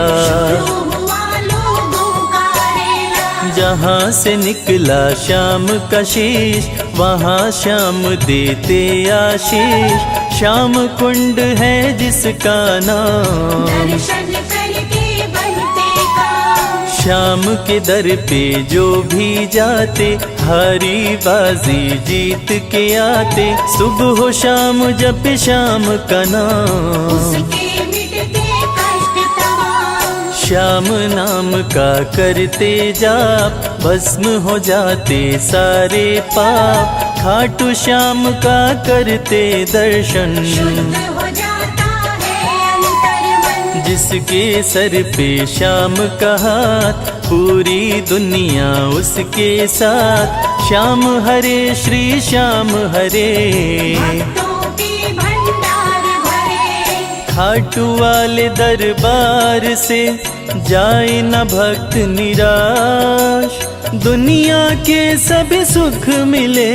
हुआ लोगों का रेला। जहाँ से निकला श्याम का शीश, वहाँ श्याम देते आशीष। श्याम कुंड है जिसका नाम, दर्शन करके बनते काम। श्याम के दर पे जो भी जाते, हारी बाजी जीत के आते। सुबह हो शाम जप श्याम का नाम, उसके मिटते कष्ट तमाम। श्याम नाम का करते जाप, भस्म हो जाते सारे पाप। खाटू श्याम का करते दर्शन, शुद्ध हो जाता है अंतर मन। जिसके सर पे श्याम का हाथ, पूरी दुनिया उसके साथ। श्याम हरे श्री श्याम हरे, भक्तों के भंडार भरे। खाटू वाले दरबार से जाए न भक्त निराश। दुनिया के सभी सुख मिले,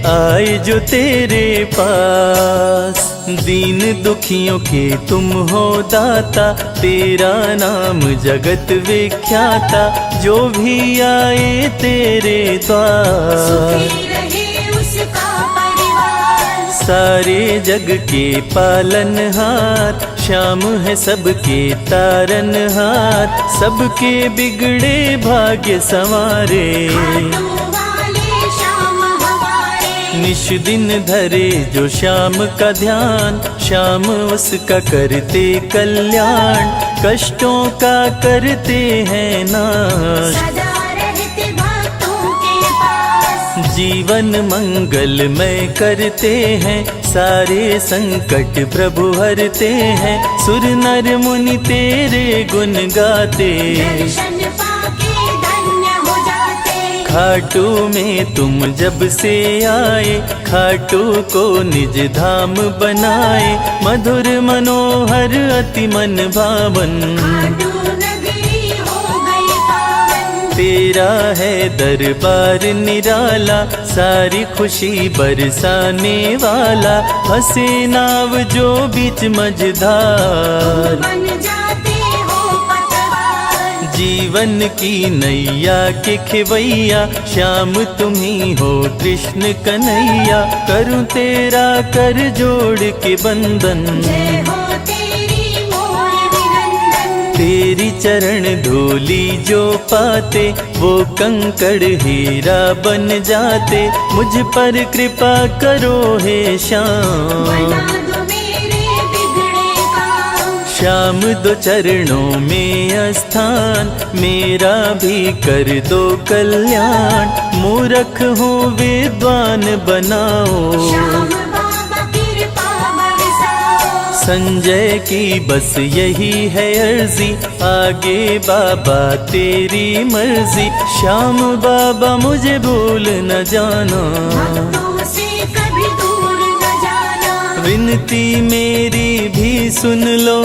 आए जो तेरे पास। दीन दुखियों के तुम हो दाता, तेरा नाम जगत विख्याता। जो भी आए तेरे द्वार, सुखी रहे उसका परिवार। सारे जग के पालनहार। श्याम है सबके तारनहार, सबके बिगड़े भाग्य संवारे। खाटू वाले श्याम हमारे, निश दिन धरे जो श्याम का ध्यान। श्याम उसका करते कल्याण, कष्टों का करते हैं नाश। सदा रहते भक्तों के पास। जीवन मंगलमय करते हैं, सारे संकट प्रभु हरते हैं। सुर नर मुनि तेरे गुण गाते, दर्शन पाके धन्य हो जाते। खाटू में तुम जब से आए, खाटू को निज धाम बनाए। मधुर मनोहर अति मन भावन, खाटू नगरी हो गई पावन। तेरा है दरबार निराला, सारी खुशी बरसाने वाला। फंसे नाव जो बीच मझधार, बन जाते हो पतवार। जीवन की नैया के खेवैया। श्याम तुम्ही हो कृष्ण कन्हैया, करूं तेरा कर जोड़ के बंधन। जय हो तेरी मोर विनंदन। तेरी चरण धूली जो पाते, वो कंकड़ हीरा बन जाते। मुझ पर कृपा करो हे श्याम, बना दो मेरे बिगड़े काम। श्याम दो चरणों में स्थान, मेरा भी कर दो कल्याण। मूर्ख हूँ विद्वान बनाओ, श्याम बाबा कृपा बरसाओ। संजय की बस यही है अर्जी, आगे बाबा तेरी मर्जी। श्याम बाबा मुझे भूल न जाना, भक्तों से कभी दूर न जाना। विनती मेरी भी सुन लो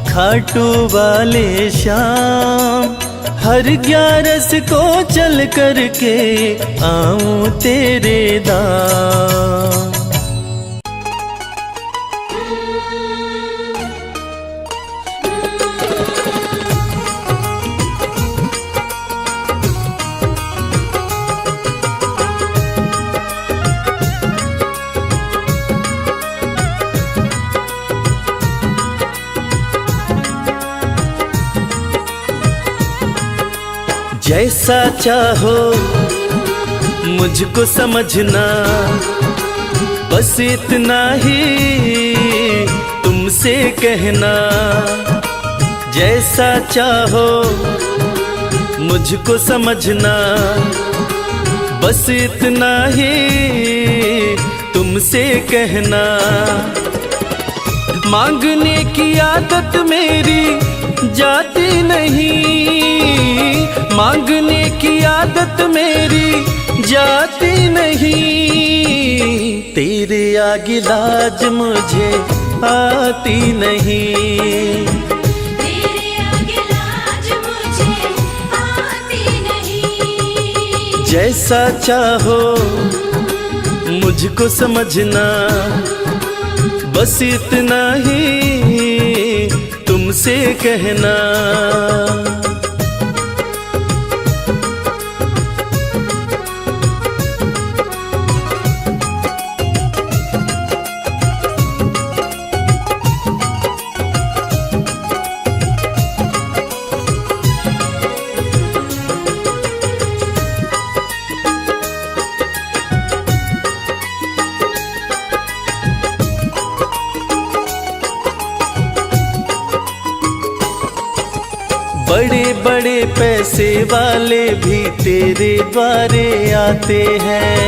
खाटू वाले श्याम। हर 11 को चल करके आऊं तेरे धाम। जैसा चाहो मुझको समझना, बस इतना ही तुमसे कहना। जैसा चाहो मुझको समझना, बस इतना ही तुमसे कहना। मांगने की आदत मेरी जाती नहीं, मांगने की आदत मेरी जाती नहीं। तेरे आगे लाज मुझे आती नहीं, तेरे आगे लाज मुझे आती नहीं। जैसा चाहो मुझको समझना, बस इतना ही तुमसे कहना। बड़े बड़े पैसे वाले भी तेरे द्वारे आते हैं,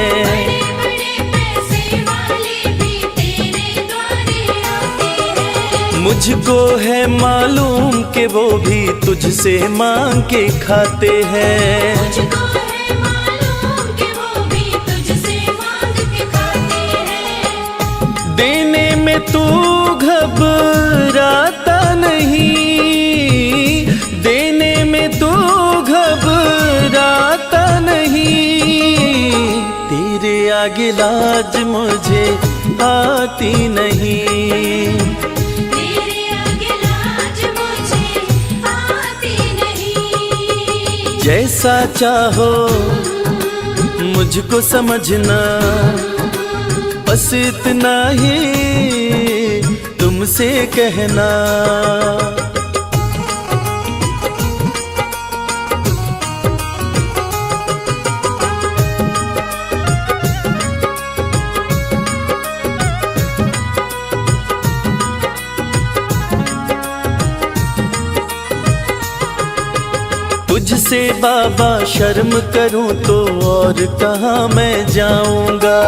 बड़े पैसे वाले भी तेरे द्वारे आते हैं। मुझको है मालूम कि वो भी तुझसे मांग के खाते हैं। मुझको है मालूम कि वो भी तुझसे मांग के खाते हैं। देने में तू घबराता नहीं, देने में तू घबराता नहीं। तेरे आगे लाज मुझे आती नहीं, तेरे आगे लाज मुझे आती नहीं। जैसा चाहो मुझको समझना, बस इतना ही तुमसे कहना। तुझसे बाबा शर्म करूं तो और कहाँ मैं जाऊंगा।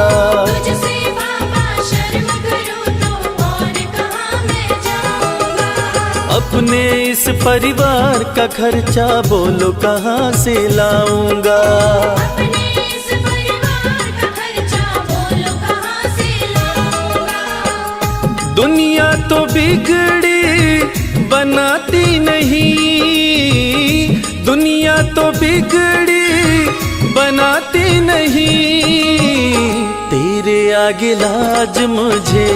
तुझसे बाबा शर्म करूं तो और कहाँ मैं जाऊंगा। अपने इस परिवार का खर्चा बोलो कहाँ से लाऊंगा। अपने इस परिवार का खर्चा बोलो कहाँ से लाऊंगा। दुनिया तो बिगड़ी बनाती नहीं, दुनिया तो बिगड़ी बनाती नहीं। तेरे आगे लाज मुझे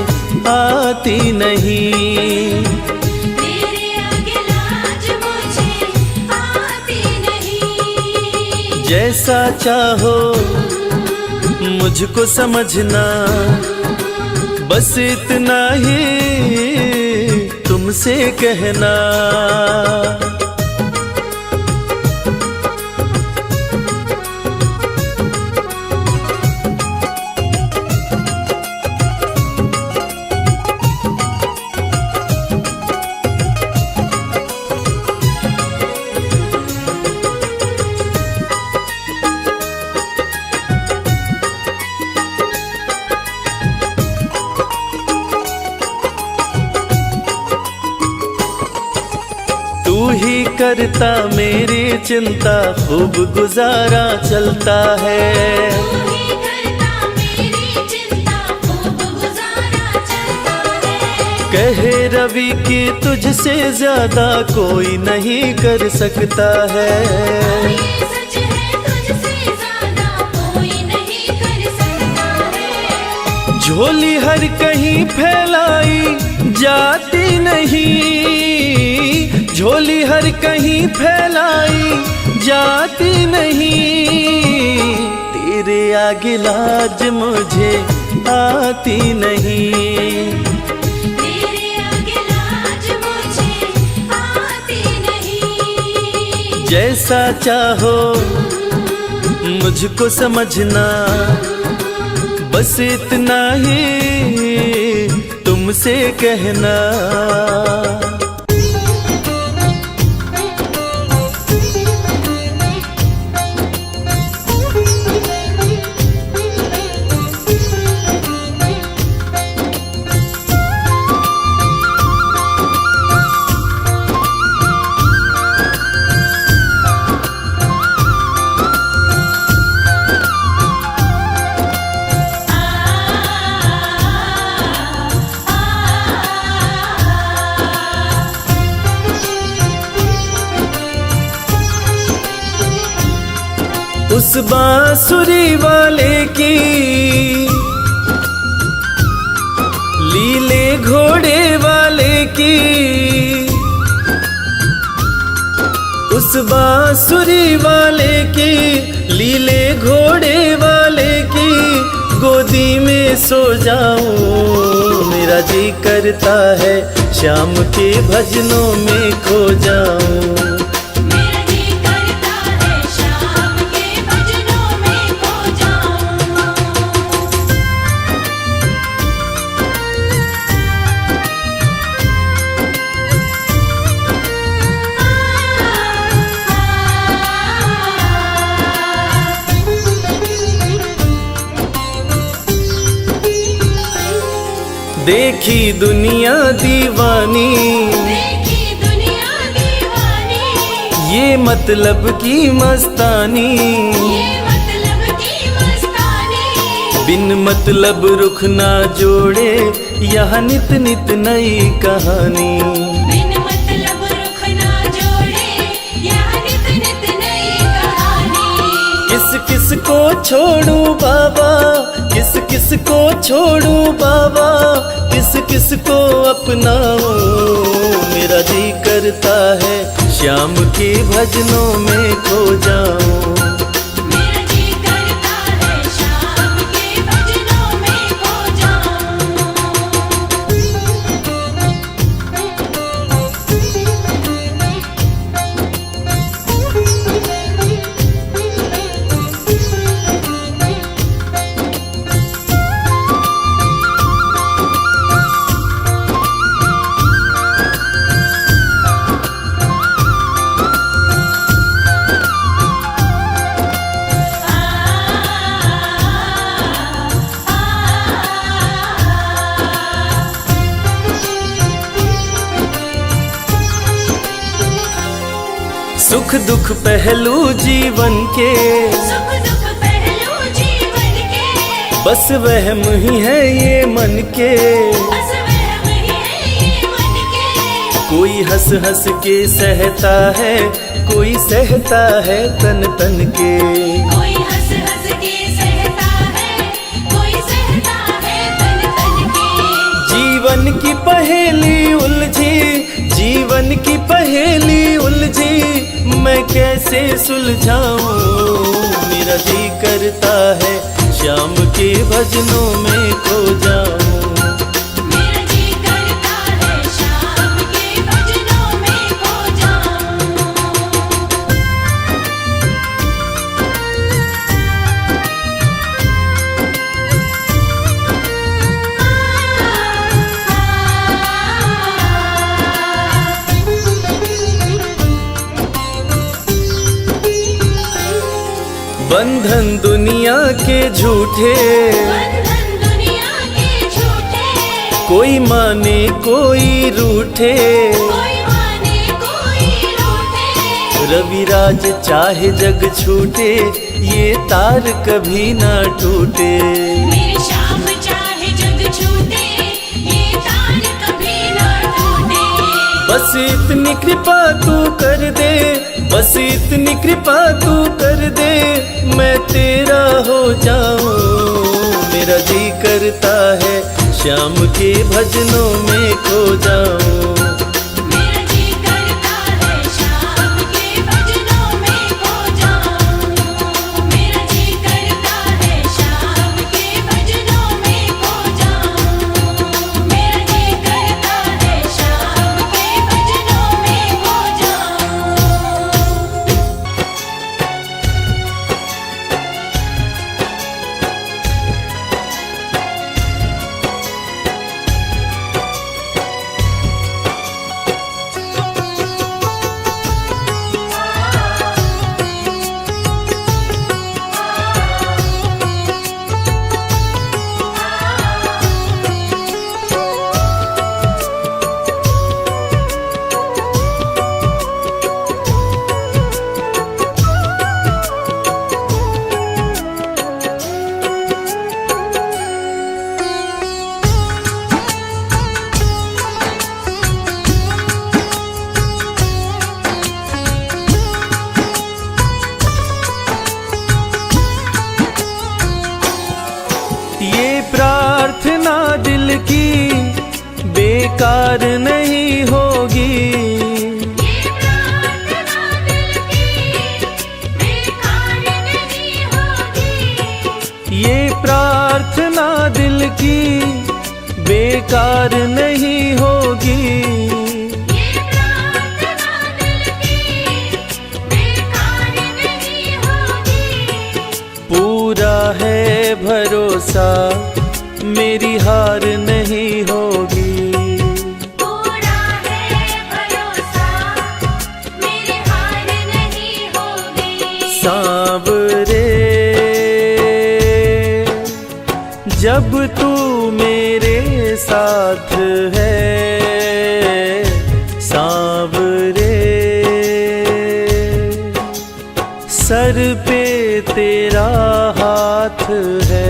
आती नहीं, तेरे आगे लाज मुझे आती नहीं। जैसा चाहो मुझको समझना, बस इतना ही तुमसे कहना। करता मेरी चिंता, खूब गुजारा चलता है। तू ही करता मेरी चिंता, खूब गुजारा चलता है। कहे रवि कि तुझसे ज्यादा कोई नहीं कर सकता है। ये सच है, तुझसे ज्यादा कोई नहीं कर सकता है। झोली हर कहीं फैलाई जाती नहीं, झोली हर कहीं फैलाई जाती नहीं, तेरे आगे लाज मुझे आती नहीं। तेरे आगे लाज मुझे आती नहीं। जैसा चाहो मुझको समझना, बस इतना ही तुमसे कहना। उस बांसुरी वाले की लीले घोड़े वाले की, उस बांसुरी वाले की लीले घोड़े वाले की गोदी में सो जाऊं। मेरा जी करता है शाम के भजनों में खो जाऊं। मेरा जी करता है शाम के भजनों में खो जाऊं। देखी दुनिया दीवानी, देखी दुनिया दीवानी, ये मतलब की मस्तानी, ये मतलब की मस्तानी। बिन मतलब रुख ना जोड़े यहाँ नित नित नई कहानी। बिन मतलब रुख ना जोड़े, यह नित नित नई कहानी। किस किस को छोड़ूं बाबा, किस किस को छोड़ूं बाबा, किस किस को अपनाऊं। मेरा जी करता है श्याम के भजनों में खो जाऊं। मेरा जी करता है शाम के भजनों में खो जाऊं। सुख दुख पहलू जीवन के, सुख दुख पहलू जीवन के, बस वहम ही है ये मन के। बस वहम ही है ये मन के। कोई हंस हंस के सहता है, कोई सहता है तन तन के। कोई हंस हंस के सहता है, कोई सहता है तन तन के। जीवन की पहेली उलझी, जीवन की पहेली उलझी, मैं कैसे सुलझाऊं। मेरा जी करता है श्याम के भजनों में खो जाऊं। मेरा जी करता है शाम के भजनों में खो जाऊं। बंधन दुनिया के झूठे, बंधन दुनिया के झूठे, कोई माने कोई रूठे। कोई माने कोई रूठे। रविराज चाहे जग छूटे, ये तार कभी ना टूटे। मेरे श्याम चाहे जग छूटे, ये तार कभी ना टूटे। बस इतनी कृपा तू कर दे, बस इतनी कृपा तू कर दे, मैं तेरा हो जाऊं। मेरा जी करता है श्याम के भजनों में खो जाऊं। मेरा जी करता है श्याम के भजनों में खो जाऊं। मेरा जी करता है श्याम के भजनों में खो जाऊं। मेरा जी करता है श्याम के भजनों में खो जाऊं। ये प्रार्थना दिल की बेकार नहीं होगी। ये प्रार्थना दिल की बेकार नहीं होगी। ये प्रार्थना दिल की बेकार नहीं होगी। ये प्रार्थना दिल की बेकार नहीं होगी। पूरा है भरोसा मेरी हार नहीं होगी। पूरा है भरोसा मेरी हार नहीं होगी। सांवरे जब तू मेरे साथ है, सांवरे सर पे तेरा हाथ है।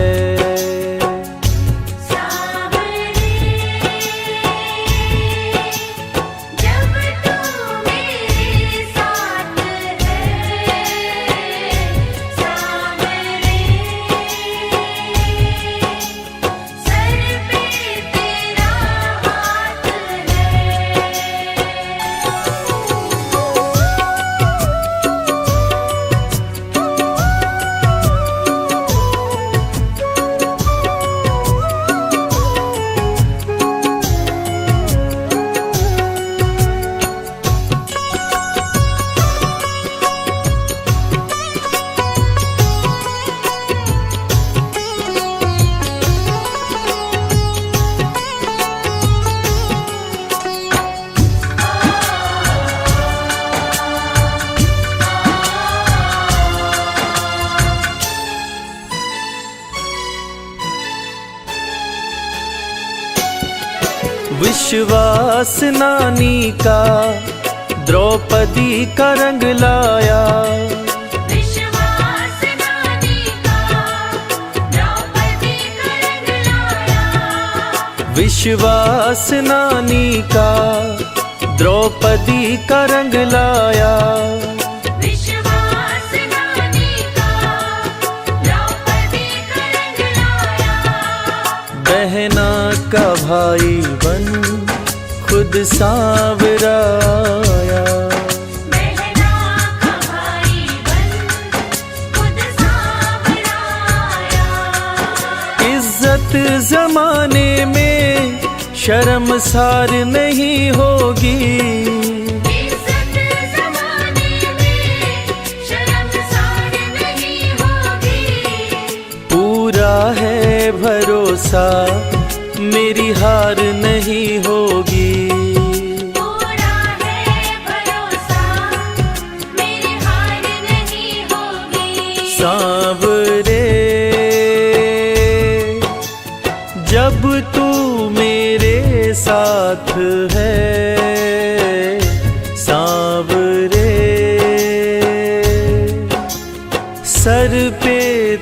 सांवरे जब तू मेरे साथ है, सांवरे सर पे तेरा हाथ है। विश्वास नानी का द्रौपदी का रंग लाया। विश्वास नानी का द्रौपदी का रंग लाया। विश्वास नानी का द्रौपदी का रंग लाया। विश्वास नानी का द्रौपदी का रंग लाया। बहना का भाई बन खुद सांवरा आया। बहना का भाई बन खुद सांवरा आया। इज्जत जमाने में शर्मसार नहीं होगी। इज्जत ज़माने में शर्मसार नहीं होगी। पूरा है भरोसा मेरी हार नहीं होगी। पूरा है भरोसा मेरी हार नहीं होगी। सांवरे जब तू मेरे साथ है, सांवरे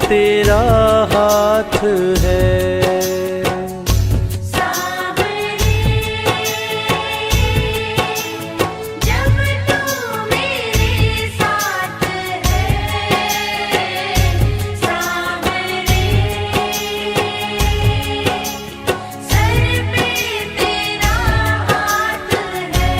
तेरा हाथ है। सावरे जब तू मेरे साथ है, सावरे सर पे तेरा हाथ है।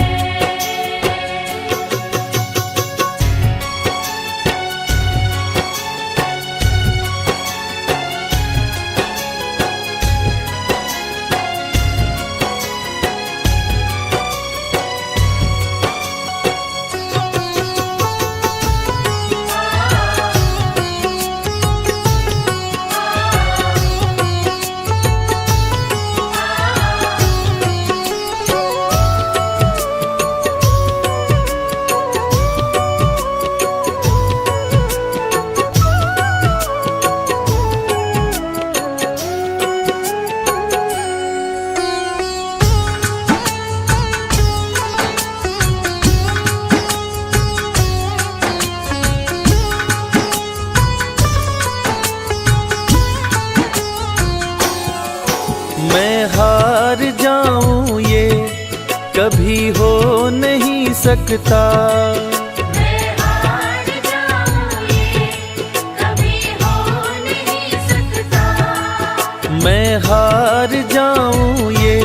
मैं हार जाऊं ये कभी हो नहीं सकता। मैं हार जाऊं ये कभी हो नहीं सकता। मैं हार जाऊं ये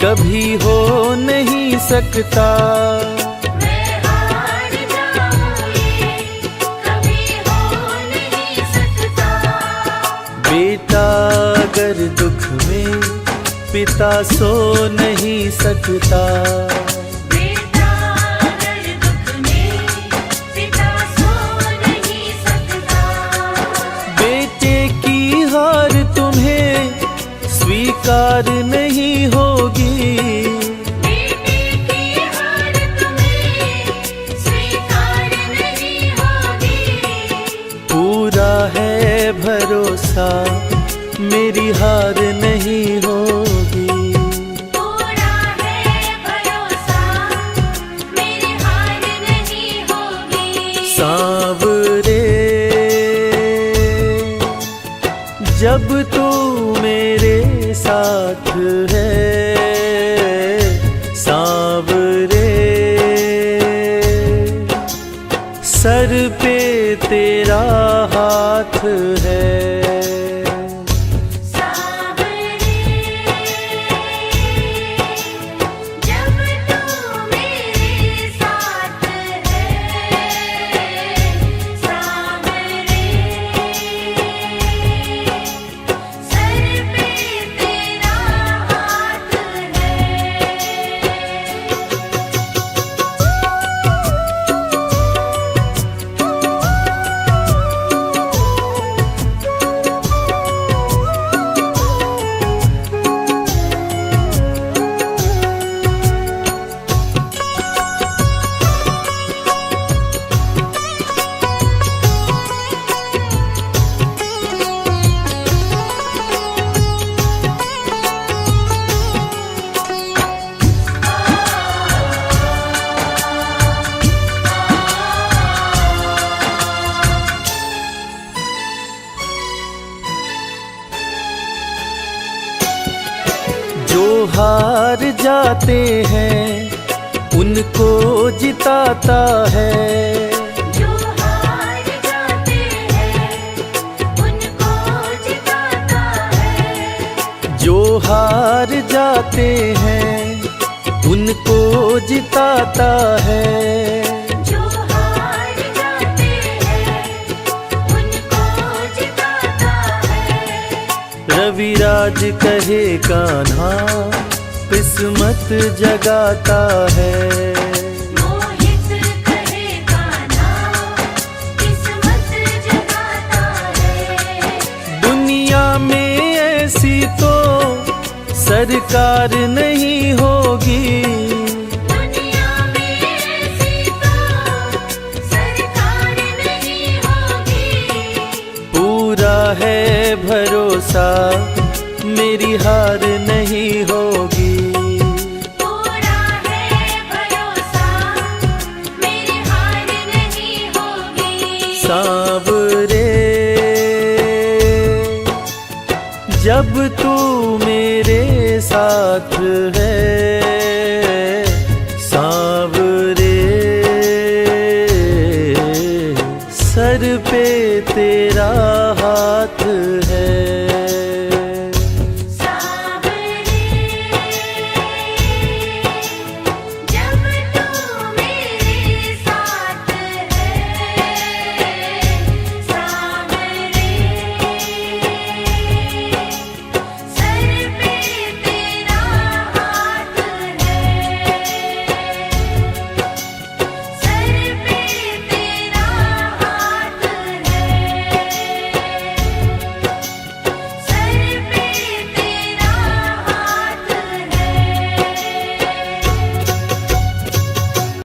कभी हो नहीं सकता। मैं हार जाऊं ये कभी हो नहीं सकता। बेटा अगर दुख में पिता सो नहीं सकता। बेटा अगर दुख में पिता सो नहीं सकता। बेटे की हार तुम्हें स्वीकार नहीं होगी। बेटे की हार तुम्हें स्वीकार नहीं होगी। पूरा है भरोसा मेरी हार नहीं होगी। पूरा है भरोसा मेरी हार नहीं होगी। सांवरे जब तू मेरे साथ है, सांवरे सर पे तेरा हाथ है। सावरे जब तू मेरे साथ है, सावरे सर पे तेरा हाथ है। जो हार जाते हैं उनको जिताता है। जो हार जाते हैं उनको जिताता है। जो हार जाते हैं उनको जिताता है। जो हार जाते हैं उनको जिताता है। रविराज कहे कान्हा किस्मत जगाता है। मोहित कहे कान्हा किस्मत जगाता है। दुनिया में ऐसी तो सरकार नहीं होगी। दुनिया में ऐसी तो सरकार नहीं होगी। पूरा है भरोसा मेरी हार नहीं होगी। पूरा है भरोसा मेरी हार नहीं होगी। सांवरे जब तू मेरे साथ है